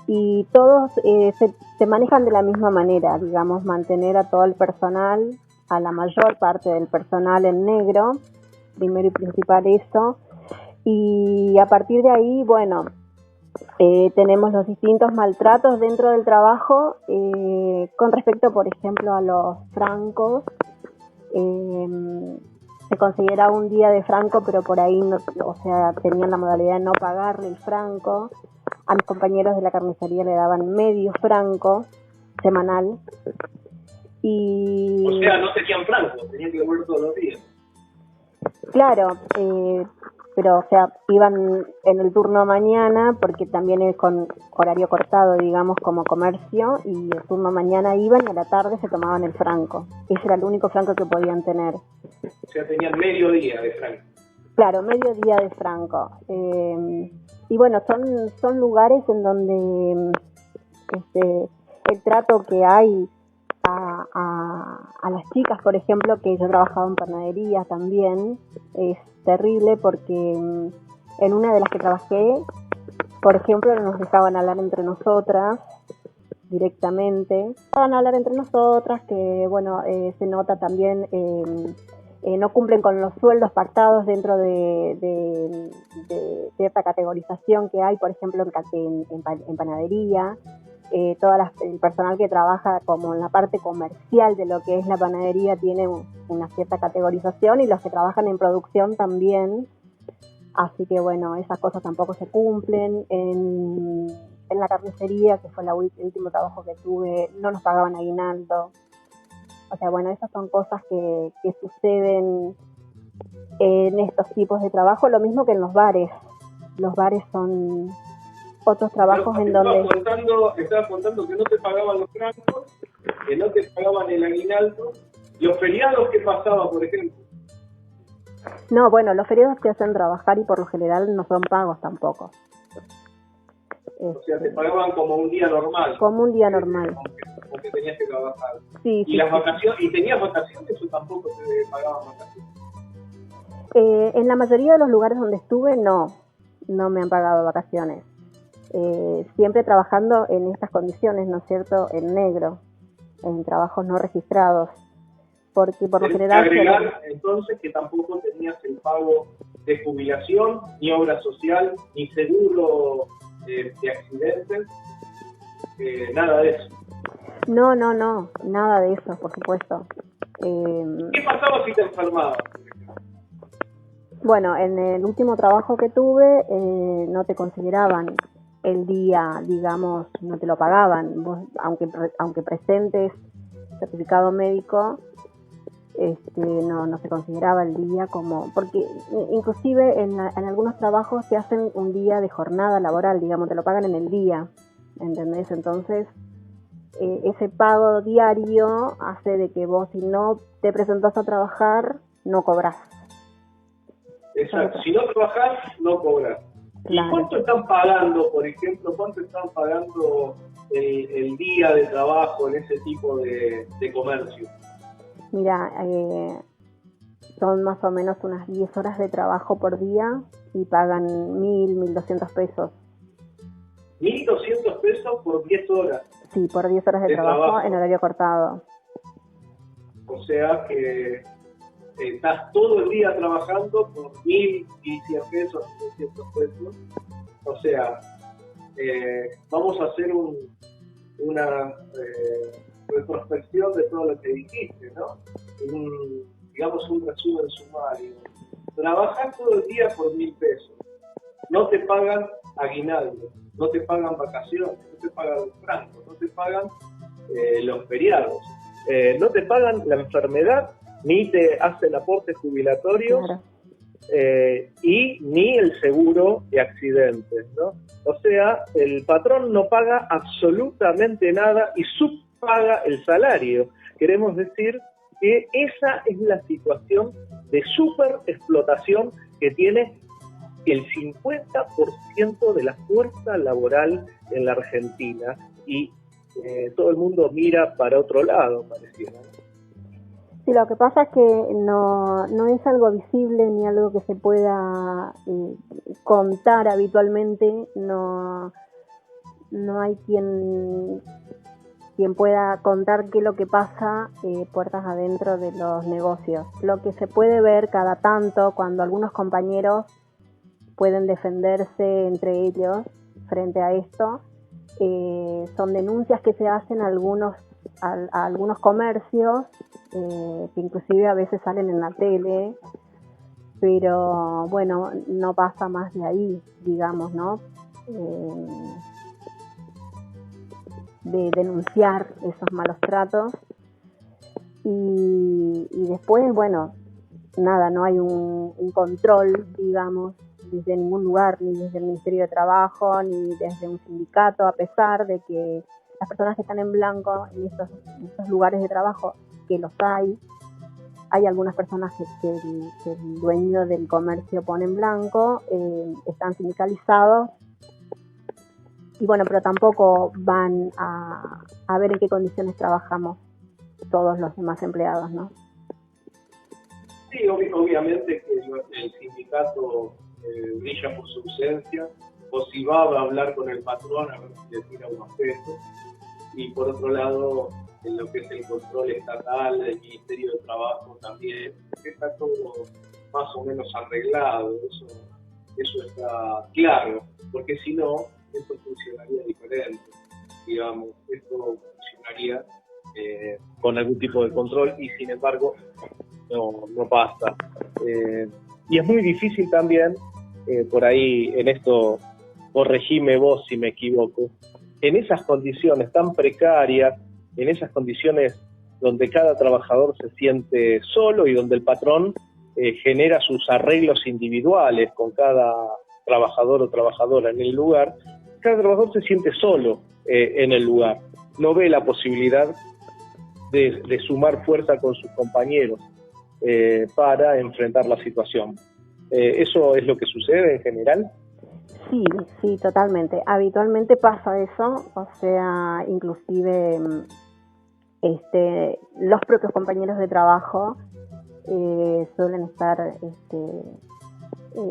y todos se manejan de la misma manera, digamos, mantener a todo el personal, a la mayor parte del personal en negro, primero y principal eso, y a partir de ahí, bueno, tenemos los distintos maltratos dentro del trabajo, con respecto, por ejemplo, a los francos. Se considera un día de franco, pero por ahí no, o sea, tenían la modalidad de no pagarle el franco. A mis compañeros de la carnicería le daban medio franco semanal. O sea, no tenían franco, tenían que comer todos los días. Claro, pero o sea, iban en el turno mañana, porque también es con horario cortado, digamos, como comercio, y el turno mañana iban y a la tarde se tomaban el franco. Ese era el único franco que podían tener. O sea, tenían medio día de franco. Claro, medio día de franco. Y bueno, son lugares en donde el trato que hay a las chicas, por ejemplo, que yo trabajaba en panadería también, es terrible, porque en una de las que trabajé, por ejemplo, no nos dejaban hablar entre nosotras directamente. Dejaban hablar entre nosotras, que bueno, se nota también, no cumplen con los sueldos pactados dentro de cierta categorización que hay, por ejemplo, en panadería. El personal que trabaja como en la parte comercial de lo que es la panadería tiene una cierta categorización, y los que trabajan en producción también. Así que bueno, esas cosas tampoco se cumplen. En la carnicería, que fue el último trabajo que tuve, no nos pagaban aguinaldo. O sea, bueno, esas son cosas que suceden en estos tipos de trabajo, lo mismo que en los bares. Los bares son otros trabajos en donde... Estaba contando que no te pagaban los francos, que no te pagaban el aguinaldo. ¿Los feriados qué pasaba, por ejemplo? No, bueno, los feriados te hacen trabajar y por lo general no son pagos tampoco. O sea, te pagaban como un día normal. Como un día normal. Porque tenías que trabajar. Sí, ¿Y las vacaciones? ¿Y tenías vacaciones o tampoco te pagaban vacaciones? En la mayoría de los lugares donde estuve, no me han pagado vacaciones. Siempre trabajando en estas condiciones, ¿no es cierto?, en negro, en trabajos no registrados, porque por lo general... Agregar entonces que tampoco tenías el pago de jubilación, ni obra social, ni seguro de accidentes, nada de eso. No, nada de eso, por supuesto. ¿Qué pasaba si te enfermabas? Bueno, en el último trabajo que tuve no te consideraban el día, digamos, no te lo pagaban. Vos, aunque presentes certificado médico, no se consideraba el día como... Porque inclusive en algunos trabajos te hacen un día de jornada laboral, digamos, te lo pagan en el día, ¿entendés? Entonces, ese pago diario hace de que vos, si no te presentás a trabajar, no cobrás. Exacto, si no trabajás, no cobrás. Claro. ¿Y cuánto están pagando, por ejemplo, el día de trabajo en ese tipo de comercio? Mira, son más o menos unas 10 horas de trabajo por día y pagan 1.200 pesos. ¿1.200 pesos por 10 horas? Sí, por 10 horas de trabajo en horario cortado. O sea que estás todo el día trabajando por 1.100 pesos, 1.200 pesos. O sea, vamos a hacer una retrospección de todo lo que dijiste, ¿no? Digamos un resumen sumario. Trabajas todo el día por 1.000 pesos. No te pagan aguinaldo, no te pagan vacaciones, no te pagan los francos, no te pagan los feriados, no te pagan la enfermedad, ni te hacen aportes jubilatorios, Claro. Y ni el seguro de accidentes, ¿no? O sea, el patrón no paga absolutamente nada y subpaga el salario. Queremos decir que esa es la situación de superexplotación que tiene el 50% de la fuerza laboral en la Argentina, y todo el mundo mira para otro lado, pareciera, ¿no? Sí, lo que pasa es que no es algo visible ni algo que se pueda contar habitualmente. No hay quien pueda contar qué es lo que pasa puertas adentro de los negocios. Lo que se puede ver cada tanto cuando algunos compañeros pueden defenderse entre ellos frente a esto, son denuncias que se hacen a algunos comercios, que inclusive a veces salen en la tele, pero bueno, no pasa más de ahí, digamos, ¿no? De denunciar esos malos tratos, y después, bueno, nada, no hay un control, digamos, desde ningún lugar, ni desde el Ministerio de Trabajo, ni desde un sindicato, a pesar de que las personas que están en blanco en estos lugares de trabajo, que los hay algunas personas que el dueño del comercio pone en blanco, están sindicalizados, y bueno, pero tampoco van a ver en qué condiciones trabajamos todos los demás empleados, ¿no? Sí, obviamente que el sindicato brilla por su ausencia, o si va a hablar con el patrón a ver si le tira unos pesos, y por otro lado, en lo que es el control estatal, el Ministerio de Trabajo también, está todo más o menos arreglado, eso está claro, porque si no, esto funcionaría diferente, digamos, esto funcionaría con algún tipo de control, y sin embargo no pasa. Y es muy difícil también, por ahí en esto, corregime vos si me equivoco, en esas condiciones tan precarias, en esas condiciones donde cada trabajador se siente solo y donde el patrón genera sus arreglos individuales con cada trabajador o trabajadora en el lugar, cada trabajador se siente solo en el lugar, no ve la posibilidad de sumar fuerza con sus compañeros para enfrentar la situación. ¿Eso es lo que sucede en general? Sí, totalmente. Habitualmente pasa eso, o sea, inclusive los propios compañeros de trabajo suelen estar,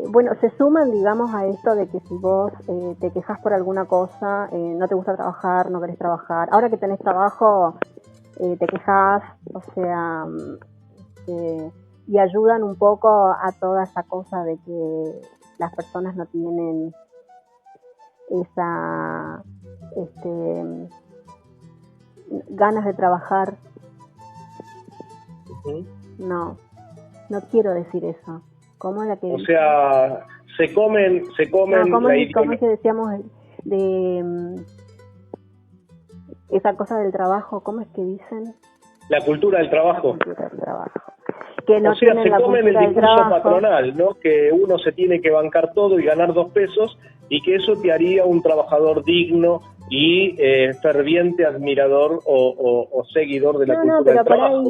bueno, se suman, digamos, a esto de que si vos te quejas por alguna cosa, no te gusta trabajar, no querés trabajar, ahora que tenés trabajo, te quejas, o sea, y ayudan un poco a toda esa cosa de que las personas no tienen esa ganas de trabajar. No quiero decir eso. ¿Cómo era que? O sea, se comen ¿cómo la es que decíamos de esa cosa del trabajo? ¿Cómo es que dicen? La cultura del trabajo. La cultura del trabajo. Que no o sea, tienen se la comen el cultura del discurso trabajo. patronal, ¿no? Que uno se tiene que bancar todo y ganar 2 pesos, y que eso te haría un trabajador digno y ferviente admirador o seguidor de la cultura pero del por trabajo.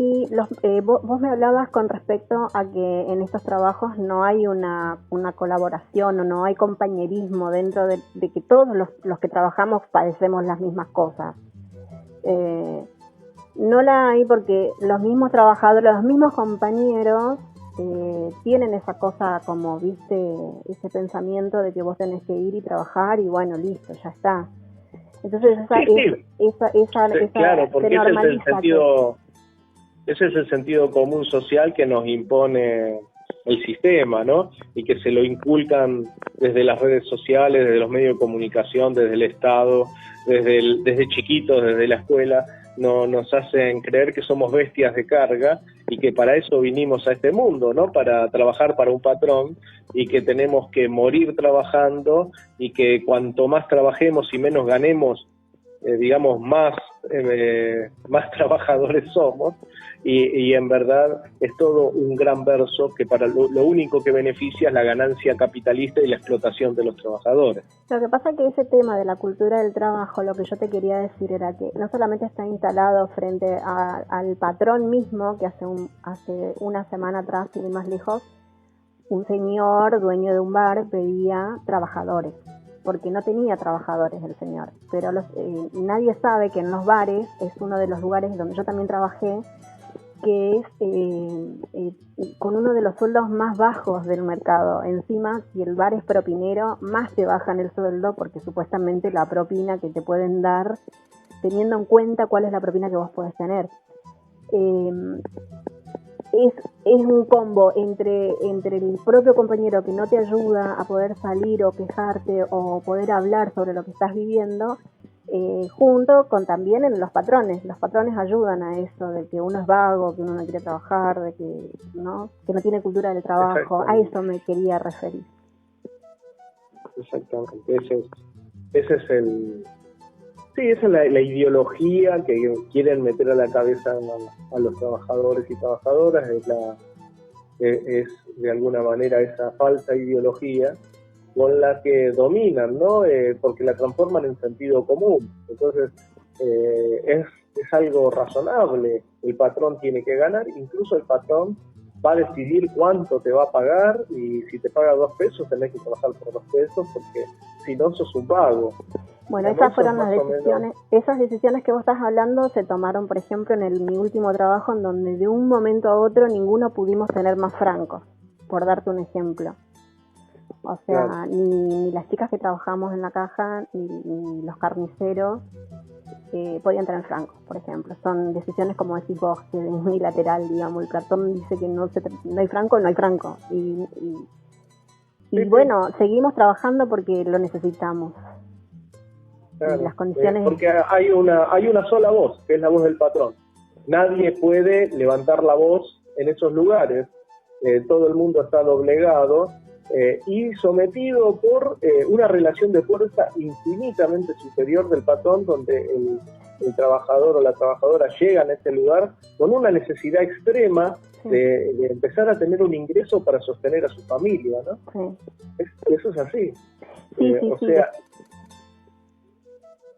ahí vos me hablabas con respecto a que en estos trabajos no hay una colaboración, o no hay compañerismo dentro de que todos los que trabajamos padecemos las mismas cosas. No la hay porque los mismos trabajadores, los mismos compañeros tienen esa cosa, como viste, ese pensamiento de que vos tenés que ir y trabajar y bueno, listo, ya está. Entonces claro, porque se normaliza ese es el sentido común social que nos impone el sistema, ¿no? Y que se lo inculcan desde las redes sociales, desde los medios de comunicación, desde el Estado, desde chiquitos, desde la escuela, nos hacen creer que somos bestias de carga y que para eso vinimos a este mundo, ¿no? Para trabajar para un patrón y que tenemos que morir trabajando y que cuanto más trabajemos y menos ganemos, digamos, más trabajadores somos, y en verdad es todo un gran verso que para lo único que beneficia es la ganancia capitalista y la explotación de los trabajadores. Lo que pasa es que ese tema de la cultura del trabajo, lo que yo te quería decir era que no solamente está instalado frente al patrón mismo, que hace una semana atrás, sin ir más lejos, un señor dueño de un bar pedía trabajadores, porque no tenía trabajadores el señor, pero nadie sabe que en los bares es uno de los lugares donde yo también trabajé, que es con uno de los sueldos más bajos del mercado. Encima, si el bar es propinero, más te bajan el sueldo, porque supuestamente la propina que te pueden dar, teniendo en cuenta cuál es la propina que vos podés tener. Es un combo entre el propio compañero que no te ayuda a poder salir o quejarte o poder hablar sobre lo que estás viviendo, junto con también en los patrones. Los patrones ayudan a eso, de que uno es vago, que uno no quiere trabajar, de que no tiene cultura del trabajo. A eso me quería referir. Exactamente, esa es la ideología que quieren meter a la cabeza a los trabajadores y trabajadoras, es de alguna manera esa falsa ideología con la que dominan, ¿no? Porque la transforman en sentido común. Entonces, es algo razonable. El patrón tiene que ganar, incluso el patrón va a decidir cuánto te va a pagar, y si te paga 2 pesos tenés que trabajar por 2 pesos, porque si no sos un vago. Bueno, esas fueron las decisiones. Esas decisiones que vos estás hablando se tomaron, por ejemplo, en mi último trabajo, en donde de un momento a otro ninguno pudimos tener más francos, por darte un ejemplo. O sea, claro, ni las chicas que trabajamos en la caja, ni los carniceros podían tener francos, por ejemplo. Son decisiones, como decís vos, que es unilateral, digamos. El cartón dice que no hay franco, no hay franco. Y bueno, seguimos trabajando porque lo necesitamos. Claro, las condiciones... porque hay una sola voz, que es la voz del patrón. Nadie puede levantar la voz en esos lugares. Todo el mundo está doblegado y sometido por una relación de fuerza infinitamente superior del patrón, donde el trabajador o la trabajadora llegan a este lugar con una necesidad extrema de empezar a tener un ingreso para sostener a su familia, ¿no? Sí. Eso es así. Sea...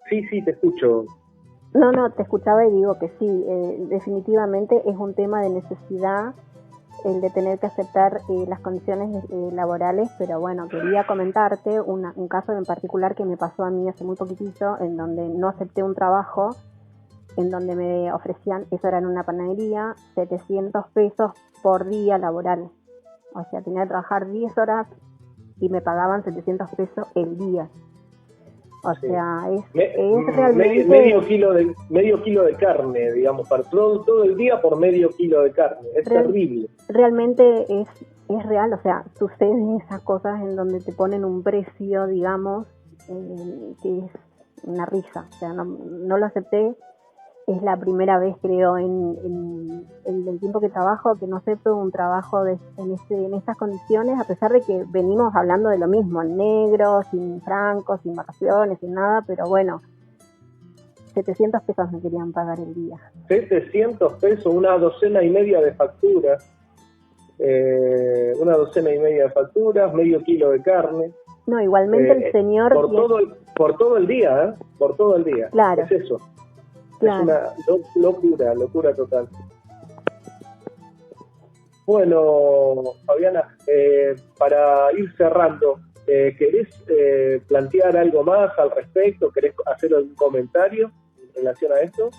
Sí, te escucho. No, te escuchaba y digo que sí, definitivamente es un tema de necesidad el de tener que aceptar las condiciones laborales, pero bueno, quería comentarte un caso en particular que me pasó a mí hace muy poquitito, en donde no acepté un trabajo, en donde me ofrecían, eso era en una panadería, 700 pesos por día laboral. O sea, tenía que trabajar 10 horas y me pagaban 700 pesos el día. O sea, es realmente... Medio kilo de carne, digamos, para todo el día por medio kilo de carne. Es terrible. Realmente es real, o sea, suceden esas cosas en donde te ponen un precio, digamos, que es una risa. O sea, no lo acepté. Es la primera vez, creo, en el tiempo que trabajo, que no acepto un trabajo en estas condiciones, a pesar de que venimos hablando de lo mismo, en negro, sin francos, sin vacaciones, sin nada, pero bueno, 700 pesos me querían pagar el día. 700 pesos, una docena y media de facturas, medio kilo de carne. No, igualmente el señor... Por todo el día, por todo el día. Claro. Es eso. Claro. Es una locura total. Bueno, Fabiana, para ir cerrando, ¿querés plantear algo más al respecto? ¿Querés hacer algún comentario en relación a esto?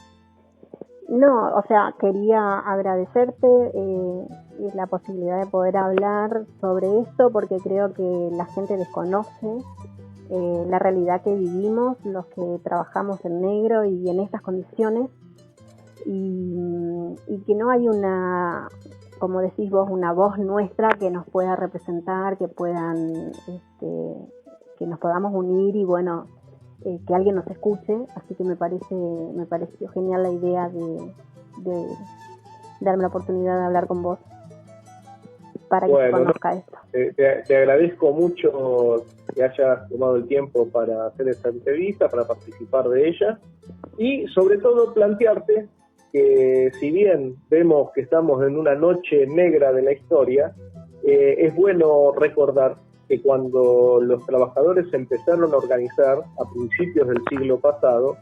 No, o sea, quería agradecerte la posibilidad de poder hablar sobre esto, porque creo que la gente desconoce la realidad que vivimos, los que trabajamos en negro y en estas condiciones, y que no hay como decís vos, una voz nuestra que nos pueda representar, que puedan, que nos podamos unir y bueno, que alguien nos escuche. Así que me pareció genial la idea de darme la oportunidad de hablar con vos para que se conozca esto. Te agradezco mucho que hayas tomado el tiempo para hacer esta entrevista, para participar de ella y sobre todo plantearte que si bien vemos que estamos en una noche negra de la historia, es bueno recordar que cuando los trabajadores se empezaron a organizar a principios del siglo pasado,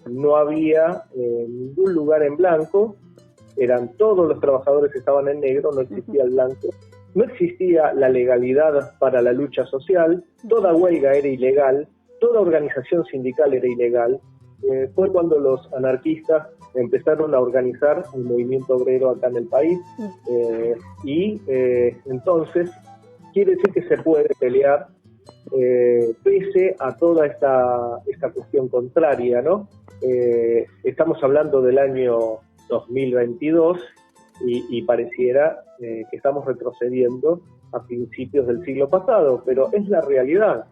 no había ningún lugar en blanco, eran todos los trabajadores que estaban en negro, no existía el blanco, no existía la legalidad para la lucha social, toda huelga era ilegal, toda organización sindical era ilegal. Fue cuando los anarquistas empezaron a organizar el movimiento obrero acá en el país entonces quiere decir que se puede pelear pese a toda esta cuestión contraria, ¿no? Estamos hablando del año 2022 y pareciera que estamos retrocediendo a principios del siglo pasado, pero es la realidad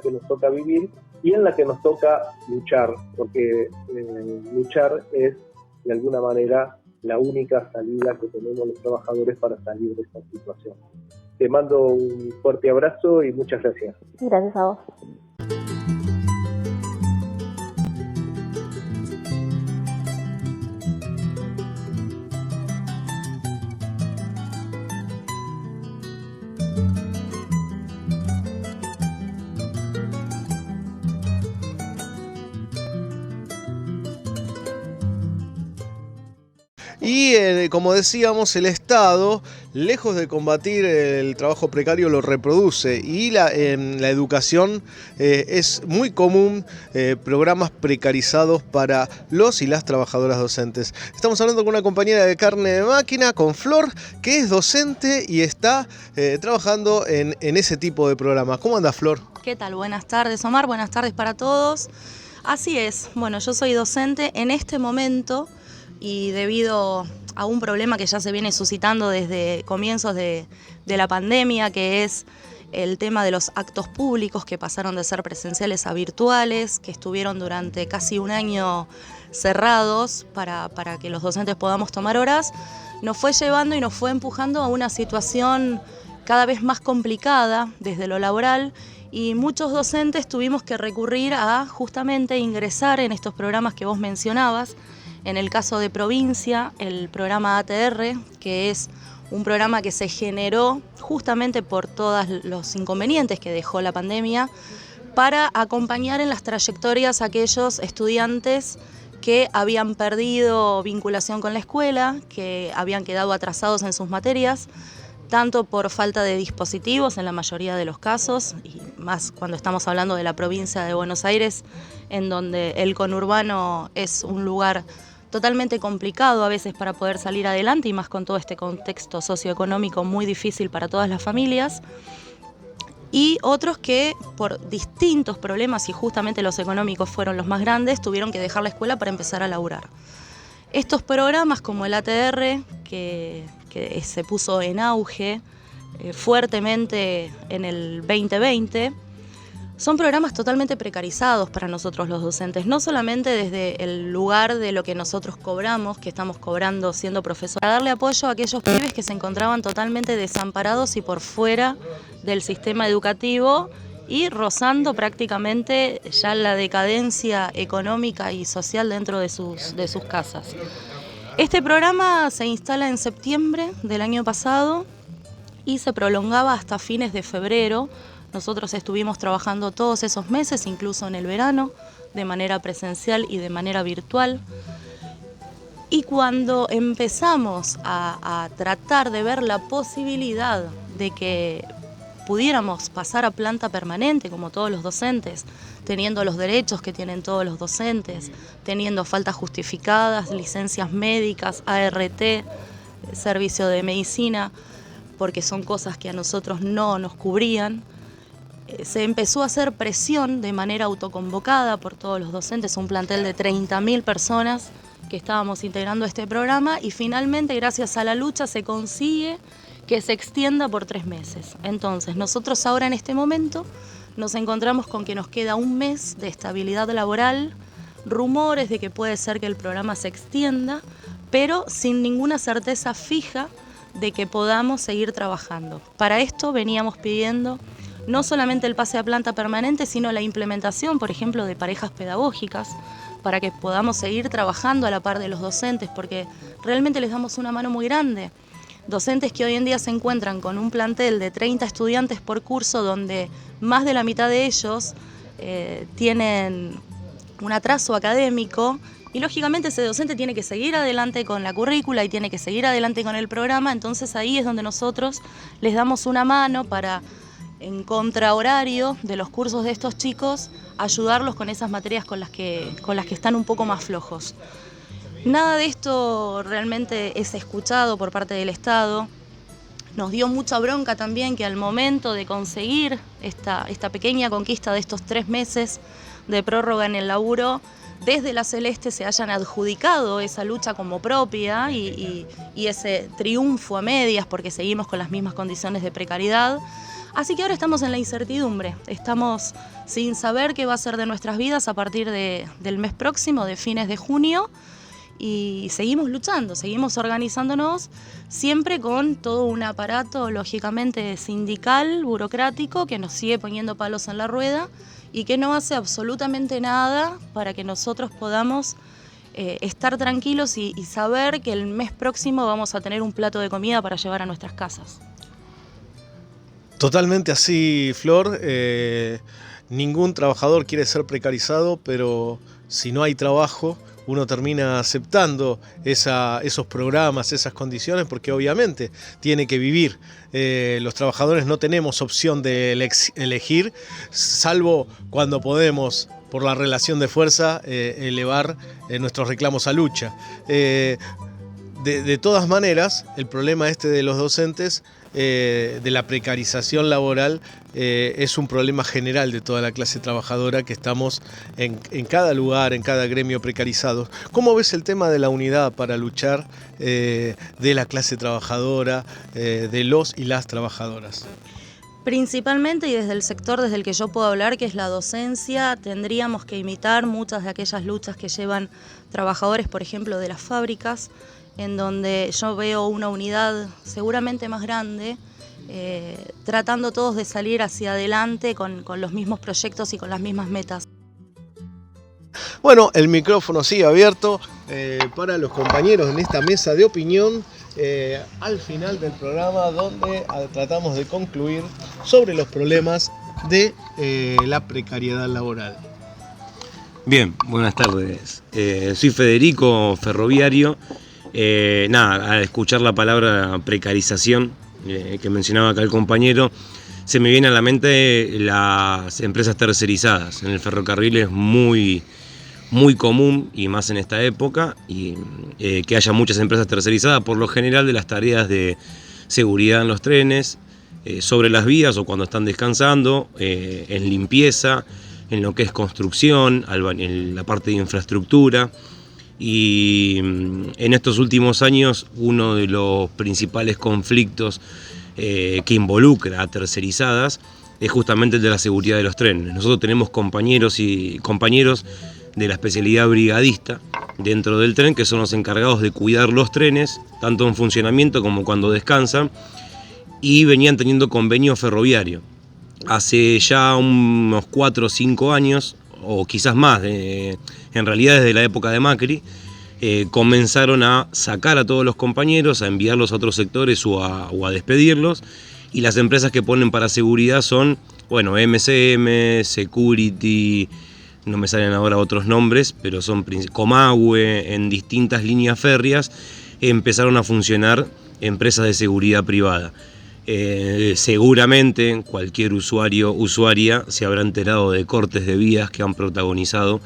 que nos toca vivir y en la que nos toca luchar, porque luchar es de alguna manera la única salida que tenemos los trabajadores para salir de esta situación. Te mando un fuerte abrazo y muchas gracias. Gracias a vos. Y como decíamos, el Estado, lejos de combatir el trabajo precario, lo reproduce. Y en la educación es muy común programas precarizados para los y las trabajadoras docentes. Estamos hablando con una compañera de carne de máquina, con Flor, que es docente y está trabajando en ese tipo de programas. ¿Cómo anda, Flor? ¿Qué tal? Buenas tardes, Omar. Buenas tardes para todos. Así es. Bueno, yo soy docente en este momento. Y debido a un problema que ya se viene suscitando desde comienzos de la pandemia, que es el tema de los actos públicos que pasaron de ser presenciales a virtuales, que estuvieron durante casi un año cerrados para que los docentes podamos tomar horas, nos fue llevando y nos fue empujando a una situación cada vez más complicada desde lo laboral, y muchos docentes tuvimos que recurrir a justamente ingresar en estos programas que vos mencionabas. En el caso de provincia, el programa ATR, que es un programa que se generó justamente por todos los inconvenientes que dejó la pandemia, para acompañar en las trayectorias a aquellos estudiantes que habían perdido vinculación con la escuela, que habían quedado atrasados en sus materias, tanto por falta de dispositivos en la mayoría de los casos, y más cuando estamos hablando de la provincia de Buenos Aires, en donde el conurbano es un lugar totalmente complicado a veces para poder salir adelante, y más con todo este contexto socioeconómico muy difícil para todas las familias, y otros que por distintos problemas, y justamente los económicos fueron los más grandes, tuvieron que dejar la escuela para empezar a laburar. Estos programas como el ATR, que se puso en auge fuertemente en el 2020, son programas totalmente precarizados para nosotros los docentes, no solamente desde el lugar de lo que nosotros cobramos, que estamos cobrando siendo profesores, para darle apoyo a aquellos pibes que se encontraban totalmente desamparados y por fuera del sistema educativo y rozando prácticamente ya la decadencia económica y social dentro de sus casas. Este programa se instala en septiembre del año pasado y se prolongaba hasta fines de febrero. Nosotros estuvimos trabajando todos esos meses, incluso en el verano, de manera presencial y de manera virtual. Y cuando empezamos a tratar de ver la posibilidad de que pudiéramos pasar a planta permanente, como todos los docentes, teniendo los derechos que tienen todos los docentes, teniendo faltas justificadas, licencias médicas, ART, servicio de medicina, porque son cosas que a nosotros no nos cubrían, se empezó a hacer presión de manera autoconvocada por todos los docentes, un plantel de 30.000 personas que estábamos integrando este programa, y finalmente, gracias a la lucha, se consigue que se extienda por 3 meses. Entonces, nosotros ahora en este momento nos encontramos con que nos queda un mes de estabilidad laboral, rumores de que puede ser que el programa se extienda, pero sin ninguna certeza fija de que podamos seguir trabajando. Para esto veníamos pidiendo no solamente el pase a planta permanente, sino la implementación, por ejemplo, de parejas pedagógicas, para que podamos seguir trabajando a la par de los docentes, porque realmente les damos una mano muy grande. Docentes que hoy en día se encuentran con un plantel de 30 estudiantes por curso, donde más de la mitad de ellos tienen un atraso académico, y lógicamente ese docente tiene que seguir adelante con la currícula y tiene que seguir adelante con el programa. Entonces ahí es donde nosotros les damos una mano para, en contrahorario de los cursos de estos chicos, ayudarlos con esas materias con las que están un poco más flojos. Nada de esto realmente es escuchado por parte del Estado. Nos dio mucha bronca también que al momento de conseguir esta pequeña conquista de estos 3 meses de prórroga en el laburo, desde la Celeste se hayan adjudicado esa lucha como propia y ese triunfo a medias, porque seguimos con las mismas condiciones de precariedad. Así que ahora estamos en la incertidumbre, estamos sin saber qué va a ser de nuestras vidas a partir del mes próximo, de fines de junio, y seguimos luchando, seguimos organizándonos, siempre con todo un aparato lógicamente sindical, burocrático, que nos sigue poniendo palos en la rueda y que no hace absolutamente nada para que nosotros podamos estar tranquilos y saber que el mes próximo vamos a tener un plato de comida para llevar a nuestras casas. Totalmente así, Flor. Ningún trabajador quiere ser precarizado, pero si no hay trabajo, uno termina aceptando esos programas, esas condiciones, porque obviamente tiene que vivir. Los trabajadores no tenemos opción de elegir, salvo cuando podemos, por la relación de fuerza, elevar nuestros reclamos a lucha. De todas maneras, el problema de los docentes, de la precarización laboral, es un problema general de toda la clase trabajadora, que estamos en cada lugar, en cada gremio precarizados. ¿Cómo ves el tema de la unidad para luchar de la clase trabajadora, de los y las trabajadoras? Principalmente, y desde el sector desde el que yo puedo hablar, que es la docencia, tendríamos que imitar muchas de aquellas luchas que llevan trabajadores, por ejemplo, de las fábricas, en donde yo veo una unidad seguramente más grande, tratando todos de salir hacia adelante con los mismos proyectos y con las mismas metas. Bueno, el micrófono sigue abierto para los compañeros en esta mesa de opinión, al final del programa, donde tratamos de concluir sobre los problemas de la precariedad laboral. Bien, buenas tardes. Soy Federico, ferroviario. Al escuchar la palabra precarización que mencionaba acá el compañero, se me viene a la mente las empresas tercerizadas. En el ferrocarril es muy común, y más en esta época, que haya muchas empresas tercerizadas, por lo general de las tareas de seguridad en los trenes, sobre las vías o cuando están descansando, en limpieza, en lo que es construcción, en la parte de infraestructura. Y en estos últimos años, uno de los principales conflictos que involucra a tercerizadas es justamente el de la seguridad de los trenes. Nosotros tenemos compañeros de la especialidad brigadista dentro del tren, que son los encargados de cuidar los trenes, tanto en funcionamiento como cuando descansan, y venían teniendo convenio ferroviario. Hace ya unos 4 o 5 años, o quizás más, en realidad desde la época de Macri, comenzaron a sacar a todos los compañeros, a enviarlos a otros sectores o a despedirlos, y las empresas que ponen para seguridad son, MCM, Security, no me salen ahora otros nombres, pero son Comahue. En distintas líneas férreas empezaron a funcionar empresas de seguridad privada. Seguramente cualquier usuaria se habrá enterado de cortes de vías que han protagonizado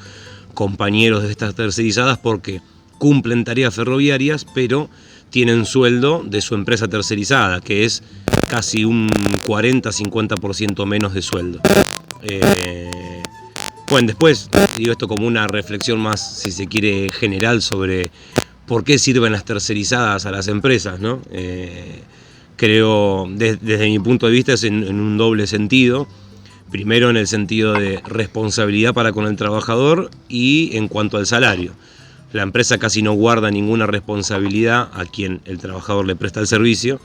compañeros de estas tercerizadas, porque cumplen tareas ferroviarias pero tienen sueldo de su empresa tercerizada, que es casi un 40-50% menos de sueldo. Bueno, después digo esto como una reflexión más, si se quiere, general sobre por qué sirven las tercerizadas a las empresas, ¿no? Creo, desde mi punto de vista, es en un doble sentido. Primero, en el sentido de responsabilidad para con el trabajador y en cuanto al salario. La empresa casi no guarda ninguna responsabilidad a quien el trabajador le presta el servicio,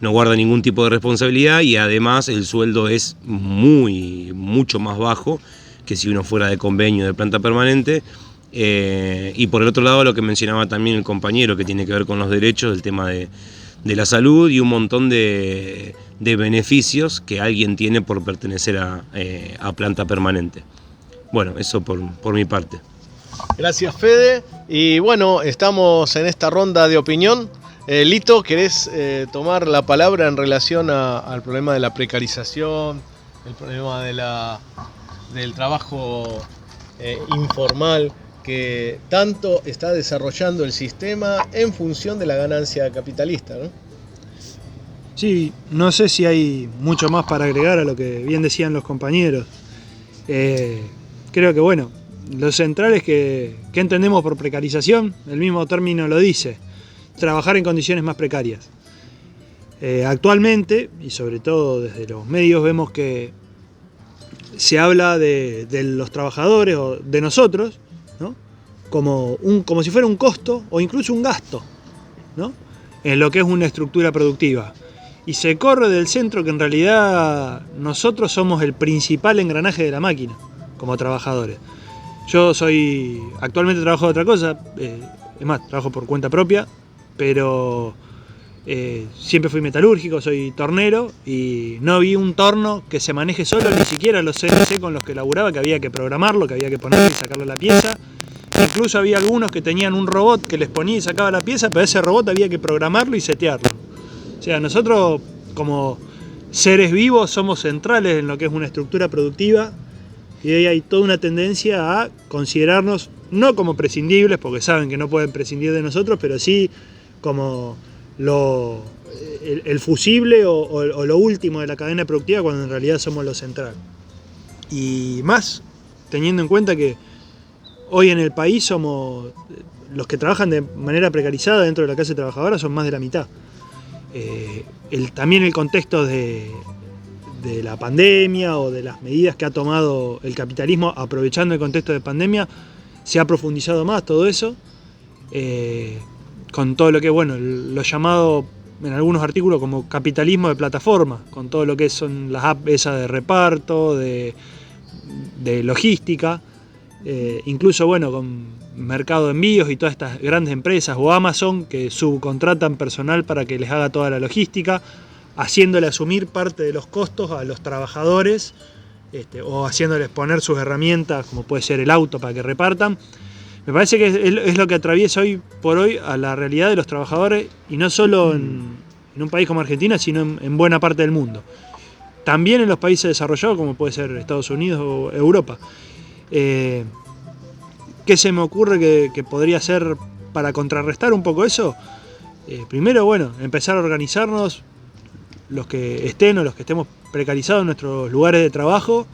no guarda ningún tipo de responsabilidad y además el sueldo es mucho más bajo que si uno fuera de convenio de planta permanente. Y por el otro lado, lo que mencionaba también el compañero, que tiene que ver con los derechos, el tema de la salud y un montón de beneficios que alguien tiene por pertenecer a planta permanente. Bueno, eso por mi parte. Gracias, Fede. Y bueno, estamos en esta ronda de opinión. Lito, ¿querés tomar la palabra en relación al problema de la precarización, el problema del trabajo informal que tanto está desarrollando el sistema en función de la ganancia capitalista, ¿no? Sí, no sé si hay mucho más para agregar a lo que bien decían los compañeros. Creo que bueno, lo central es que entendemos por precarización, el mismo término lo dice, trabajar en condiciones más precarias. Actualmente, y sobre todo desde los medios, vemos que se habla de los trabajadores o de nosotros, ¿no? como si fuera un costo o incluso un gasto, ¿no? En lo que es una estructura productiva. Y se corre del centro que en realidad nosotros somos el principal engranaje de la máquina como trabajadores. Yo actualmente trabajo de otra cosa, es más, trabajo por cuenta propia, pero siempre fui metalúrgico, soy tornero y no vi un torno que se maneje solo, ni siquiera los CNC con los que laburaba, que había que programarlo, que había que ponerle y sacarle la pieza. Incluso había algunos que tenían un robot que les ponía y sacaba la pieza, pero ese robot había que programarlo y setearlo. O sea, nosotros como seres vivos somos centrales en lo que es una estructura productiva y hoy hay toda una tendencia a considerarnos no como prescindibles, porque saben que no pueden prescindir de nosotros, pero sí como el fusible o lo último de la cadena productiva, cuando en realidad somos lo central. Y más teniendo en cuenta que hoy en el país somos los que trabajan de manera precarizada dentro de la clase trabajadora, son más de la mitad. También el contexto de la pandemia o de las medidas que ha tomado el capitalismo aprovechando el contexto de pandemia, se ha profundizado más todo eso, con todo lo que, bueno, lo llamado en algunos artículos como capitalismo de plataforma, con todo lo que son las apps esas de reparto, de logística, incluso, bueno, con Mercado de Envíos y todas estas grandes empresas o Amazon que subcontratan personal para que les haga toda la logística, haciéndole asumir parte de los costos a los trabajadores, o haciéndoles poner sus herramientas, como puede ser el auto, para que repartan. Me parece que es lo que atraviesa hoy por hoy a la realidad de los trabajadores, y no solo en un país como Argentina, sino en buena parte del mundo. También en los países desarrollados, como puede ser Estados Unidos o Europa. ¿Qué se me ocurre que podría ser para contrarrestar un poco eso? Primero, bueno, empezar a organizarnos, los que estén o los que estemos precarizados en nuestros lugares de trabajo,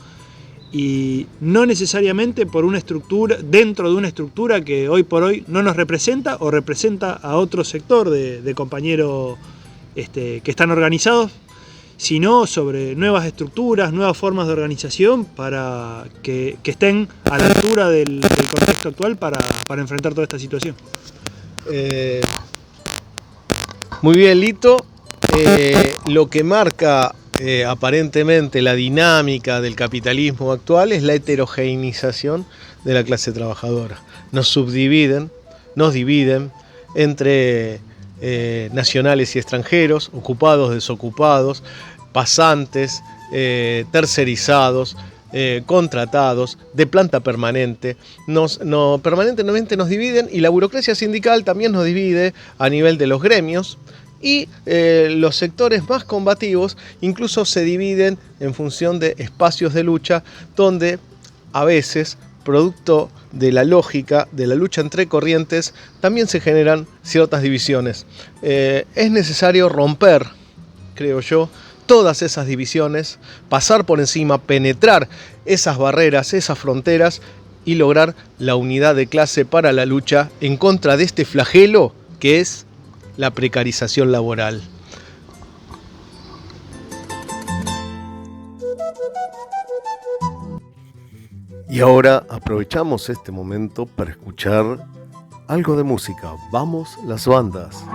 y no necesariamente por una estructura, dentro de una estructura que hoy por hoy no nos representa o representa a otro sector de compañeros que están organizados, sino sobre nuevas estructuras, nuevas formas de organización para que estén a la altura del contexto actual para enfrentar toda esta situación. Muy bien, Lito. Lo que marca aparentemente la dinámica del capitalismo actual es la heterogeneización de la clase trabajadora. Nos dividen entre nacionales y extranjeros, ocupados, desocupados, pasantes, tercerizados, contratados, de planta permanente. Permanentemente nos dividen, y la burocracia sindical también nos divide a nivel de los gremios, y los sectores más combativos incluso se dividen en función de espacios de lucha, donde a veces, producto de la lógica de la lucha entre corrientes, también se generan ciertas divisiones. Es necesario romper creo yo, todas esas divisiones, pasar por encima, penetrar esas barreras, esas fronteras y lograr la unidad de clase para la lucha en contra de este flagelo que es la precarización laboral. Y ahora aprovechamos este momento para escuchar algo de música. Vamos las bandas.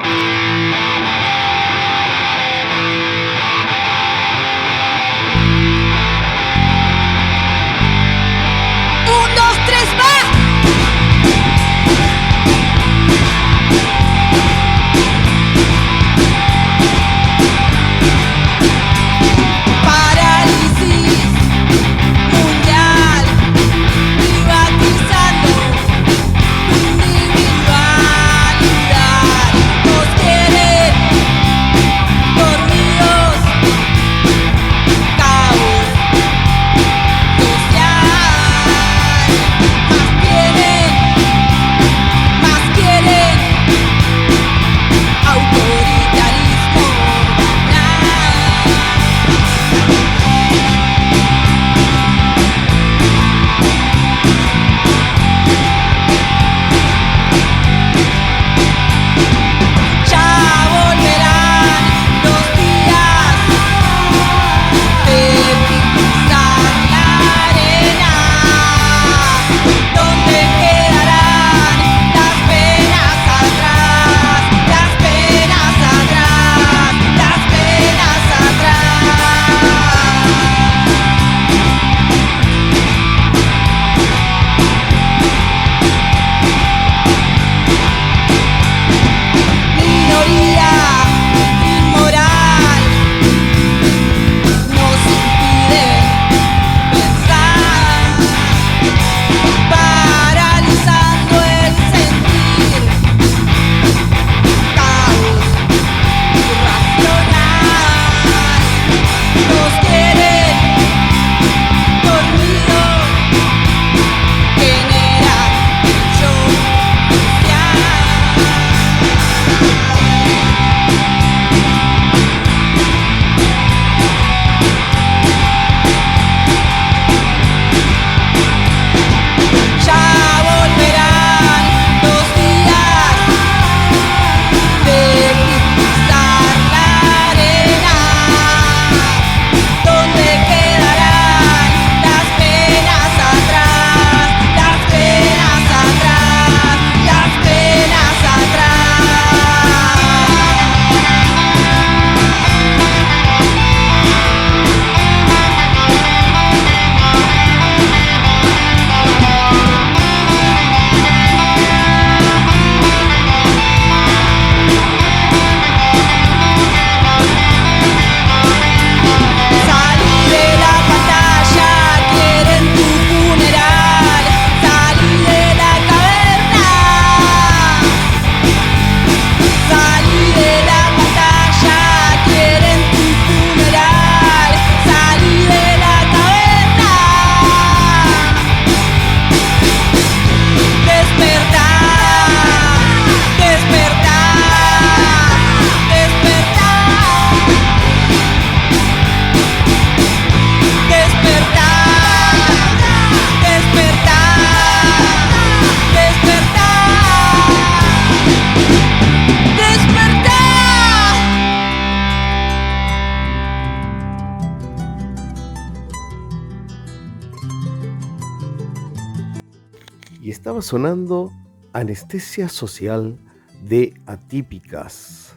Y estaba sonando Anestesia Social de Atípicas.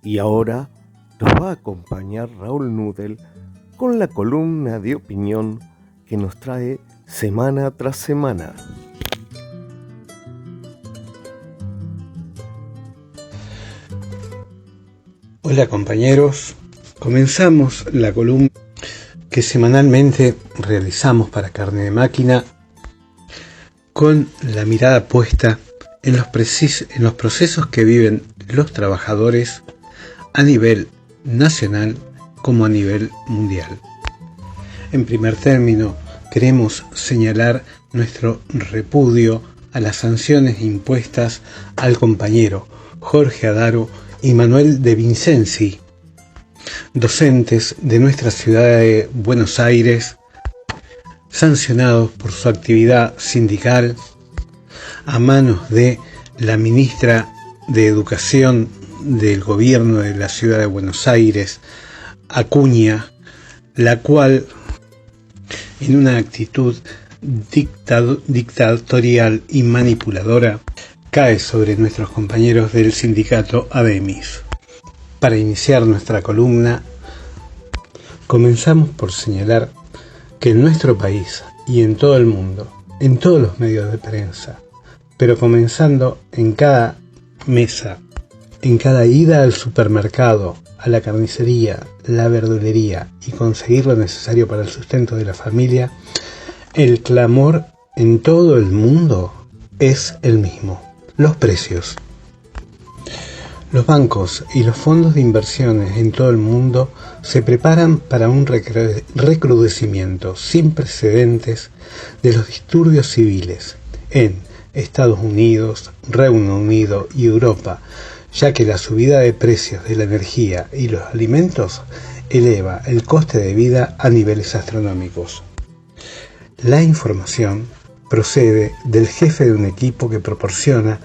Y ahora nos va a acompañar Raúl Nudel con la columna de opinión que nos trae semana tras semana. Hola compañeros, comenzamos la columna que semanalmente realizamos para Carne de Máquina con la mirada puesta en los procesos que viven los trabajadores a nivel nacional como a nivel mundial. En primer término, queremos señalar nuestro repudio a las sanciones impuestas al compañero Jorge Adaro y Manuel de Vincenzi, docentes de nuestra ciudad de Buenos Aires, sancionados por su actividad sindical a manos de la ministra de Educación del gobierno de la ciudad de Buenos Aires, Acuña, la cual, en una actitud dictatorial y manipuladora, cae sobre nuestros compañeros del sindicato ADEMIS. Para iniciar nuestra columna, comenzamos por señalar que en nuestro país y en todo el mundo, en todos los medios de prensa, pero comenzando en cada mesa, en cada ida al supermercado, a la carnicería, la verdulería y conseguir lo necesario para el sustento de la familia, el clamor en todo el mundo es el mismo: los precios. Los bancos y los fondos de inversiones en todo el mundo se preparan para un recrudecimiento sin precedentes de los disturbios civiles en Estados Unidos, Reino Unido y Europa, ya que la subida de precios de la energía y los alimentos eleva el coste de vida a niveles astronómicos. La información procede del jefe de un equipo que proporciona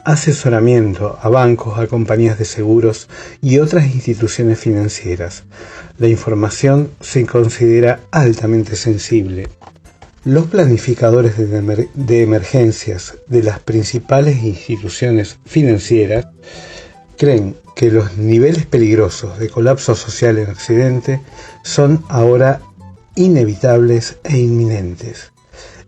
asesoramiento a bancos, a compañías de seguros y otras instituciones financieras. La información se considera altamente sensible. Los planificadores de emergencias de las principales instituciones financieras creen que los niveles peligrosos de colapso social en Occidente son ahora inevitables e inminentes.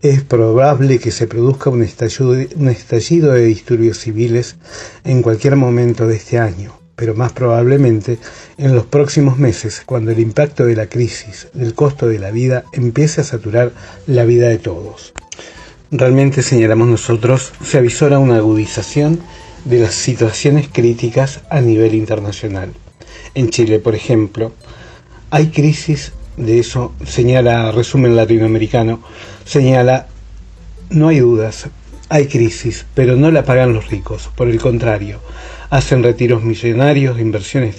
Es probable que se produzca un estallido de disturbios civiles en cualquier momento de este año, pero más probablemente en los próximos meses, cuando el impacto de la crisis del costo de la vida empiece a saturar la vida de todos. Realmente, señalamos nosotros, se avisora una agudización de las situaciones críticas a nivel internacional. En Chile, por ejemplo, hay crisis. De eso señala Resumen Latinoamericano, señala: no hay dudas, hay crisis, pero no la pagan los ricos, por el contrario, hacen retiros millonarios de inversiones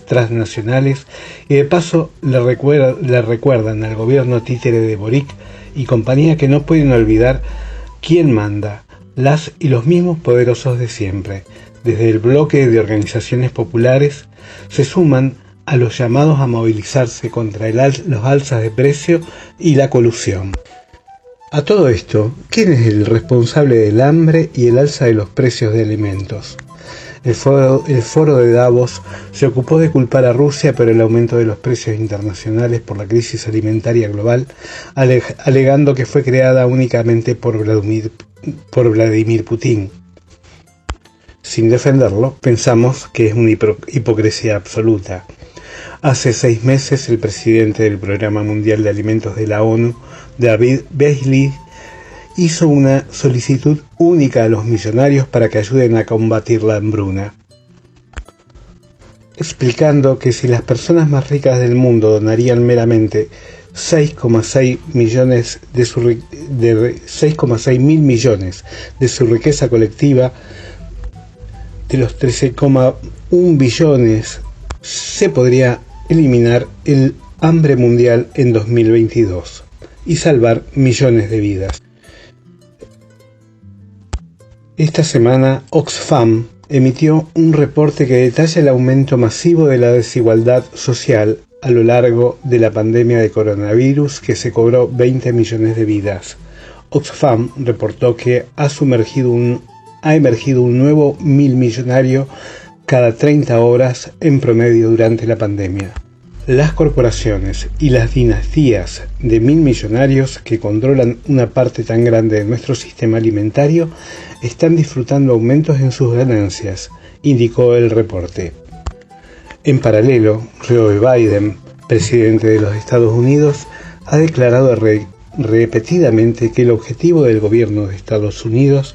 transnacionales y de paso le recuerdan al gobierno títere de Boric y compañía que no pueden olvidar quién manda, las y los mismos poderosos de siempre. Desde el bloque de organizaciones populares se suman a los llamados a movilizarse contra los alzas de precio y la colusión. A todo esto, ¿quién es el responsable del hambre y el alza de los precios de alimentos? El foro de Davos se ocupó de culpar a Rusia por el aumento de los precios internacionales por la crisis alimentaria global, alegando que fue creada únicamente por Vladimir Putin. Sin defenderlo, pensamos que es una hipocresía absoluta. Hace 6 meses, el presidente del Programa Mundial de Alimentos de la ONU, David Beasley, hizo una solicitud única a los millonarios para que ayuden a combatir la hambruna, explicando que si las personas más ricas del mundo donarían meramente 6,6 mil millones de su riqueza colectiva, de los 13,1 billones, se podría eliminar el hambre mundial en 2022 y salvar millones de vidas. Esta semana, Oxfam emitió un reporte que detalla el aumento masivo de la desigualdad social a lo largo de la pandemia de coronavirus, que se cobró 20 millones de vidas. Oxfam reportó que ha emergido un nuevo millonario cada 30 horas en promedio durante la pandemia. Las corporaciones y las dinastías de millonarios que controlan una parte tan grande de nuestro sistema alimentario están disfrutando aumentos en sus ganancias, indicó el reporte. En paralelo, Joe Biden, presidente de los Estados Unidos, ha declarado repetidamente que el objetivo del gobierno de Estados Unidos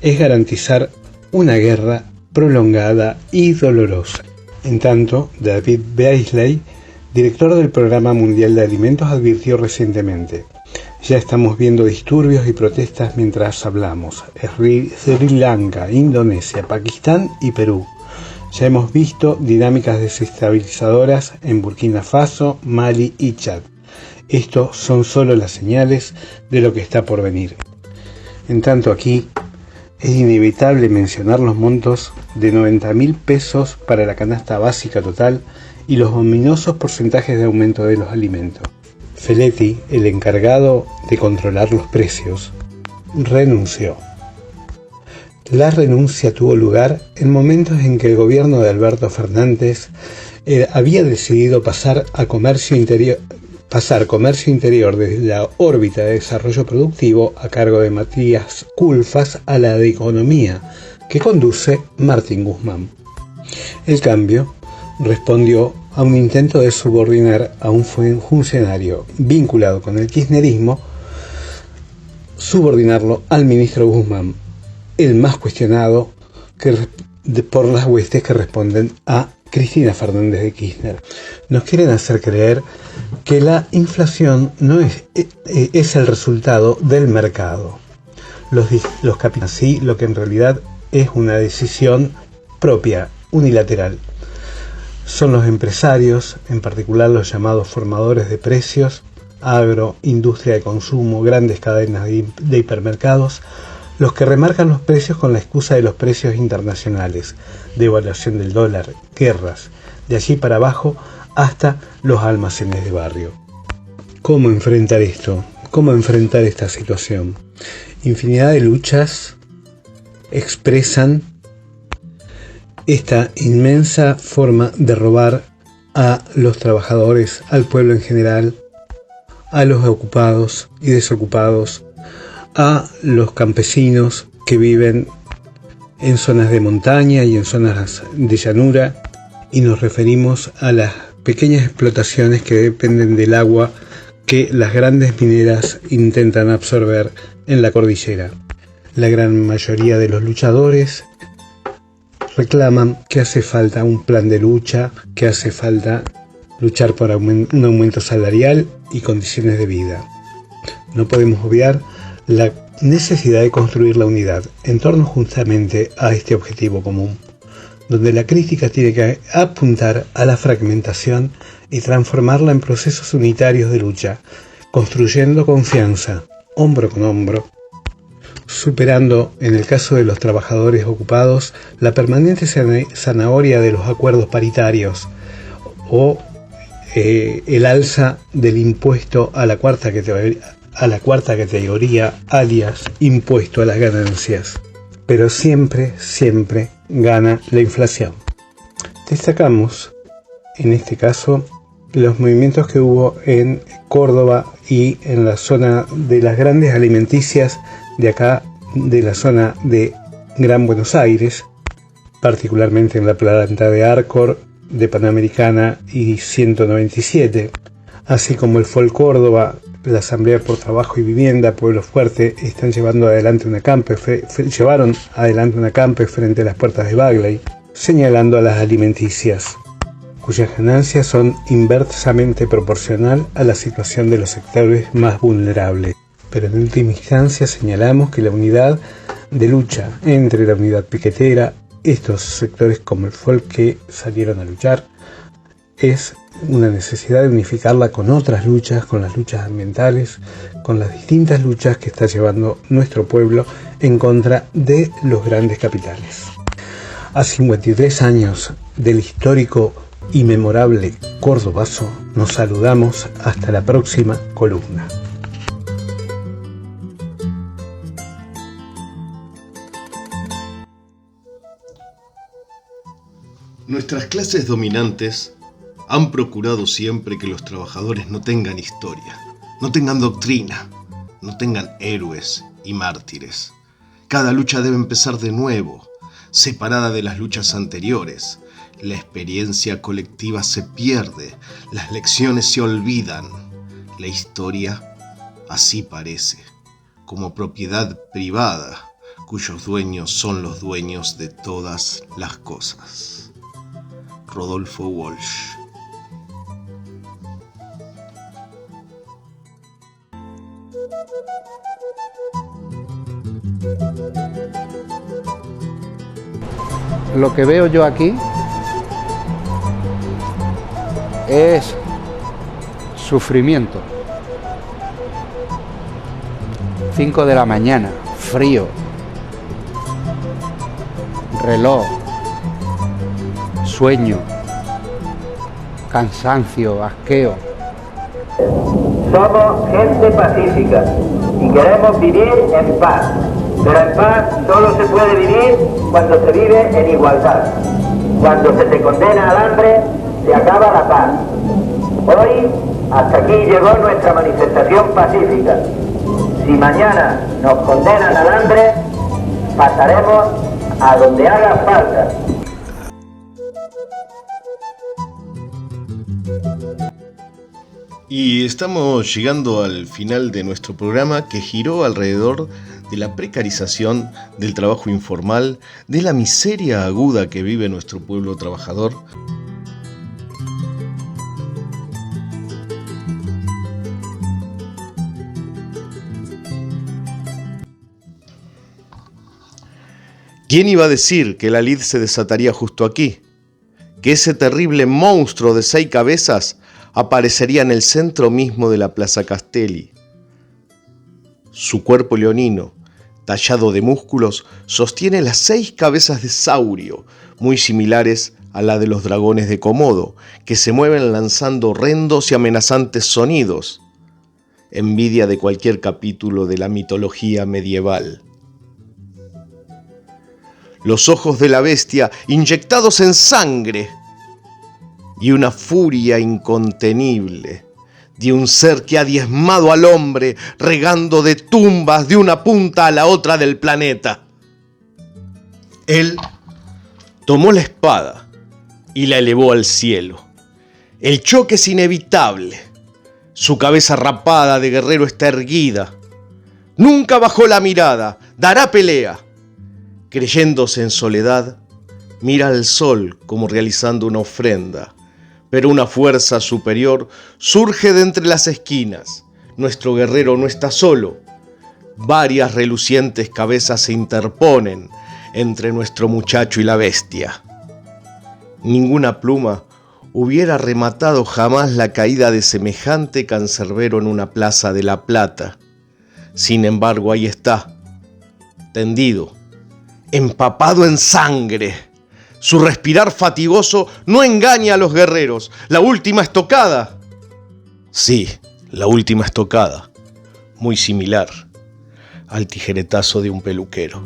es garantizar una guerra prolongada y dolorosa. En tanto, David Beasley, director del Programa Mundial de Alimentos, advirtió recientemente: ya estamos viendo disturbios y protestas mientras hablamos. Sri Lanka, Indonesia, Pakistán y Perú. Ya hemos visto dinámicas desestabilizadoras en Burkina Faso, Mali y Chad. Estos son solo las señales de lo que está por venir. En tanto, aquí es inevitable mencionar los montos de 90.000 pesos para la canasta básica total y los ominosos porcentajes de aumento de los alimentos. Feletti, el encargado de controlar los precios, renunció. La renuncia tuvo lugar en momentos en que el gobierno de Alberto Fernández había decidido pasar comercio interior desde la órbita de desarrollo productivo a cargo de Matías Culfas a la de economía, que conduce Martín Guzmán. El cambio respondió a un intento de subordinar a un funcionario vinculado con el kirchnerismo, subordinarlo al ministro Guzmán, el más cuestionado por las huestes que responden a Cristina Fernández de Kirchner. Nos quieren hacer creer que la inflación no es el resultado del mercado. Los capitales, sí, lo que en realidad es una decisión propia, unilateral. Son los empresarios, en particular los llamados formadores de precios, agro, industria de consumo, grandes cadenas de hipermercados, los que remarcan los precios con la excusa de los precios internacionales, devaluación del dólar, guerras, de allí para abajo hasta los almacenes de barrio. ¿Cómo enfrentar esto? ¿Cómo enfrentar esta situación? Infinidad de luchas expresan esta inmensa forma de robar a los trabajadores, al pueblo en general, a los ocupados y desocupados, a los campesinos que viven en zonas de montaña y en zonas de llanura, y nos referimos a las pequeñas explotaciones que dependen del agua que las grandes mineras intentan absorber en la cordillera. La gran mayoría de los luchadores reclaman que hace falta un plan de lucha, que hace falta luchar por un aumento salarial y condiciones de vida. No podemos obviar la necesidad de construir la unidad en torno justamente a este objetivo común, donde la crítica tiene que apuntar a la fragmentación y transformarla en procesos unitarios de lucha, construyendo confianza, hombro con hombro, superando, en el caso de los trabajadores ocupados, la permanente zanahoria de los acuerdos paritarios o el alza del impuesto a la cuarta categoría, alias impuesto a las ganancias. Pero siempre gana la inflación. Destacamos, en este caso, los movimientos que hubo en Córdoba y en la zona de las grandes alimenticias de acá, de la zona de Gran Buenos Aires, particularmente en la planta de Arcor, de Panamericana y 197, así como el FOL Córdoba, la Asamblea por Trabajo y Vivienda, Pueblo Fuerte, llevaron adelante una acampe frente a las puertas de Bagley, señalando a las alimenticias, cuyas ganancias son inversamente proporcional a la situación de los sectores más vulnerables. Pero en última instancia señalamos que la unidad de lucha entre la unidad piquetera, estos sectores como el FOL que salieron a luchar, es una necesidad de unificarla con otras luchas, con las luchas ambientales, con las distintas luchas que está llevando nuestro pueblo en contra de los grandes capitales. A 53 años del histórico y memorable Cordobazo, nos saludamos hasta la próxima columna. Nuestras clases dominantes han procurado siempre que los trabajadores no tengan historia, no tengan doctrina, no tengan héroes y mártires. Cada lucha debe empezar de nuevo, separada de las luchas anteriores. La experiencia colectiva se pierde, las lecciones se olvidan. La historia, así parece, como propiedad privada, cuyos dueños son los dueños de todas las cosas. Rodolfo Walsh. Lo que veo yo aquí es sufrimiento. 5 de la mañana, frío, reloj, sueño, cansancio, asqueo. Somos gente pacífica y queremos vivir en paz, pero en paz solo se puede vivir cuando se vive en igualdad. Cuando se te condena al hambre, se acaba la paz. Hoy, hasta aquí llegó nuestra manifestación pacífica. Si mañana nos condenan al hambre, pasaremos a donde haga falta. Y estamos llegando al final de nuestro programa, que giró alrededor de la precarización del trabajo informal, de la miseria aguda que vive nuestro pueblo trabajador. ¿Quién iba a decir que la lid se desataría justo aquí? Que ese terrible monstruo de 6 cabezas aparecería en el centro mismo de la Plaza Castelli. Su cuerpo leonino, tallado de músculos, sostiene las 6 cabezas de saurio, muy similares a la de los dragones de Komodo, que se mueven lanzando horrendos y amenazantes sonidos, envidia de cualquier capítulo de la mitología medieval. Los ojos de la bestia inyectados en sangre y una furia incontenible de un ser que ha diezmado al hombre regando de tumbas de una punta a la otra del planeta. Él tomó la espada y la elevó al cielo. El choque es inevitable. Su cabeza rapada de guerrero está erguida. Nunca bajó la mirada, dará pelea. Creyéndose en soledad, mira al sol como realizando una ofrenda, pero una fuerza superior surge de entre las esquinas. Nuestro guerrero no está solo. Varias relucientes cabezas se interponen entre nuestro muchacho y la bestia. Ninguna pluma hubiera rematado jamás la caída de semejante cancerbero en una plaza de La Plata. Sin embargo, ahí está, tendido, empapado en sangre. Su respirar fatigoso no engaña a los guerreros. La última estocada. Sí, la última estocada. Muy similar al tijeretazo de un peluquero.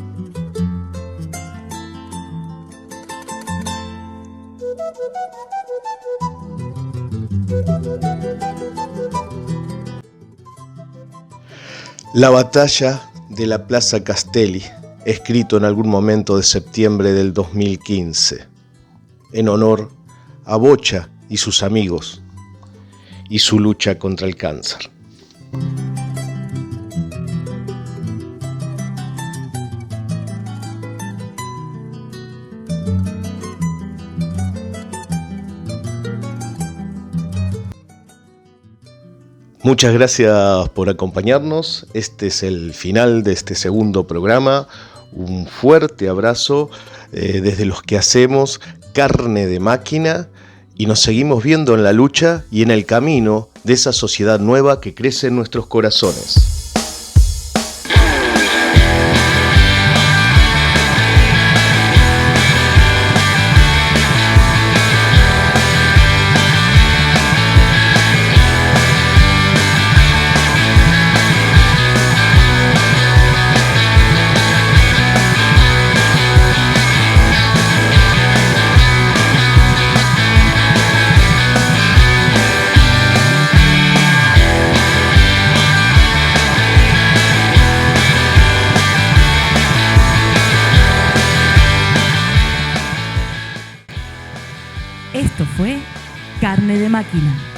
La batalla de la Plaza Castelli, escrito en algún momento de septiembre del 2015, en honor a Bocha y sus amigos y su lucha contra el cáncer. Muchas gracias por acompañarnos. Este es el final de este segundo programa. Un fuerte abrazo desde los que hacemos Carne de Máquina, y nos seguimos viendo en la lucha y en el camino de esa sociedad nueva que crece en nuestros corazones. Esto fue Carne de Máquina.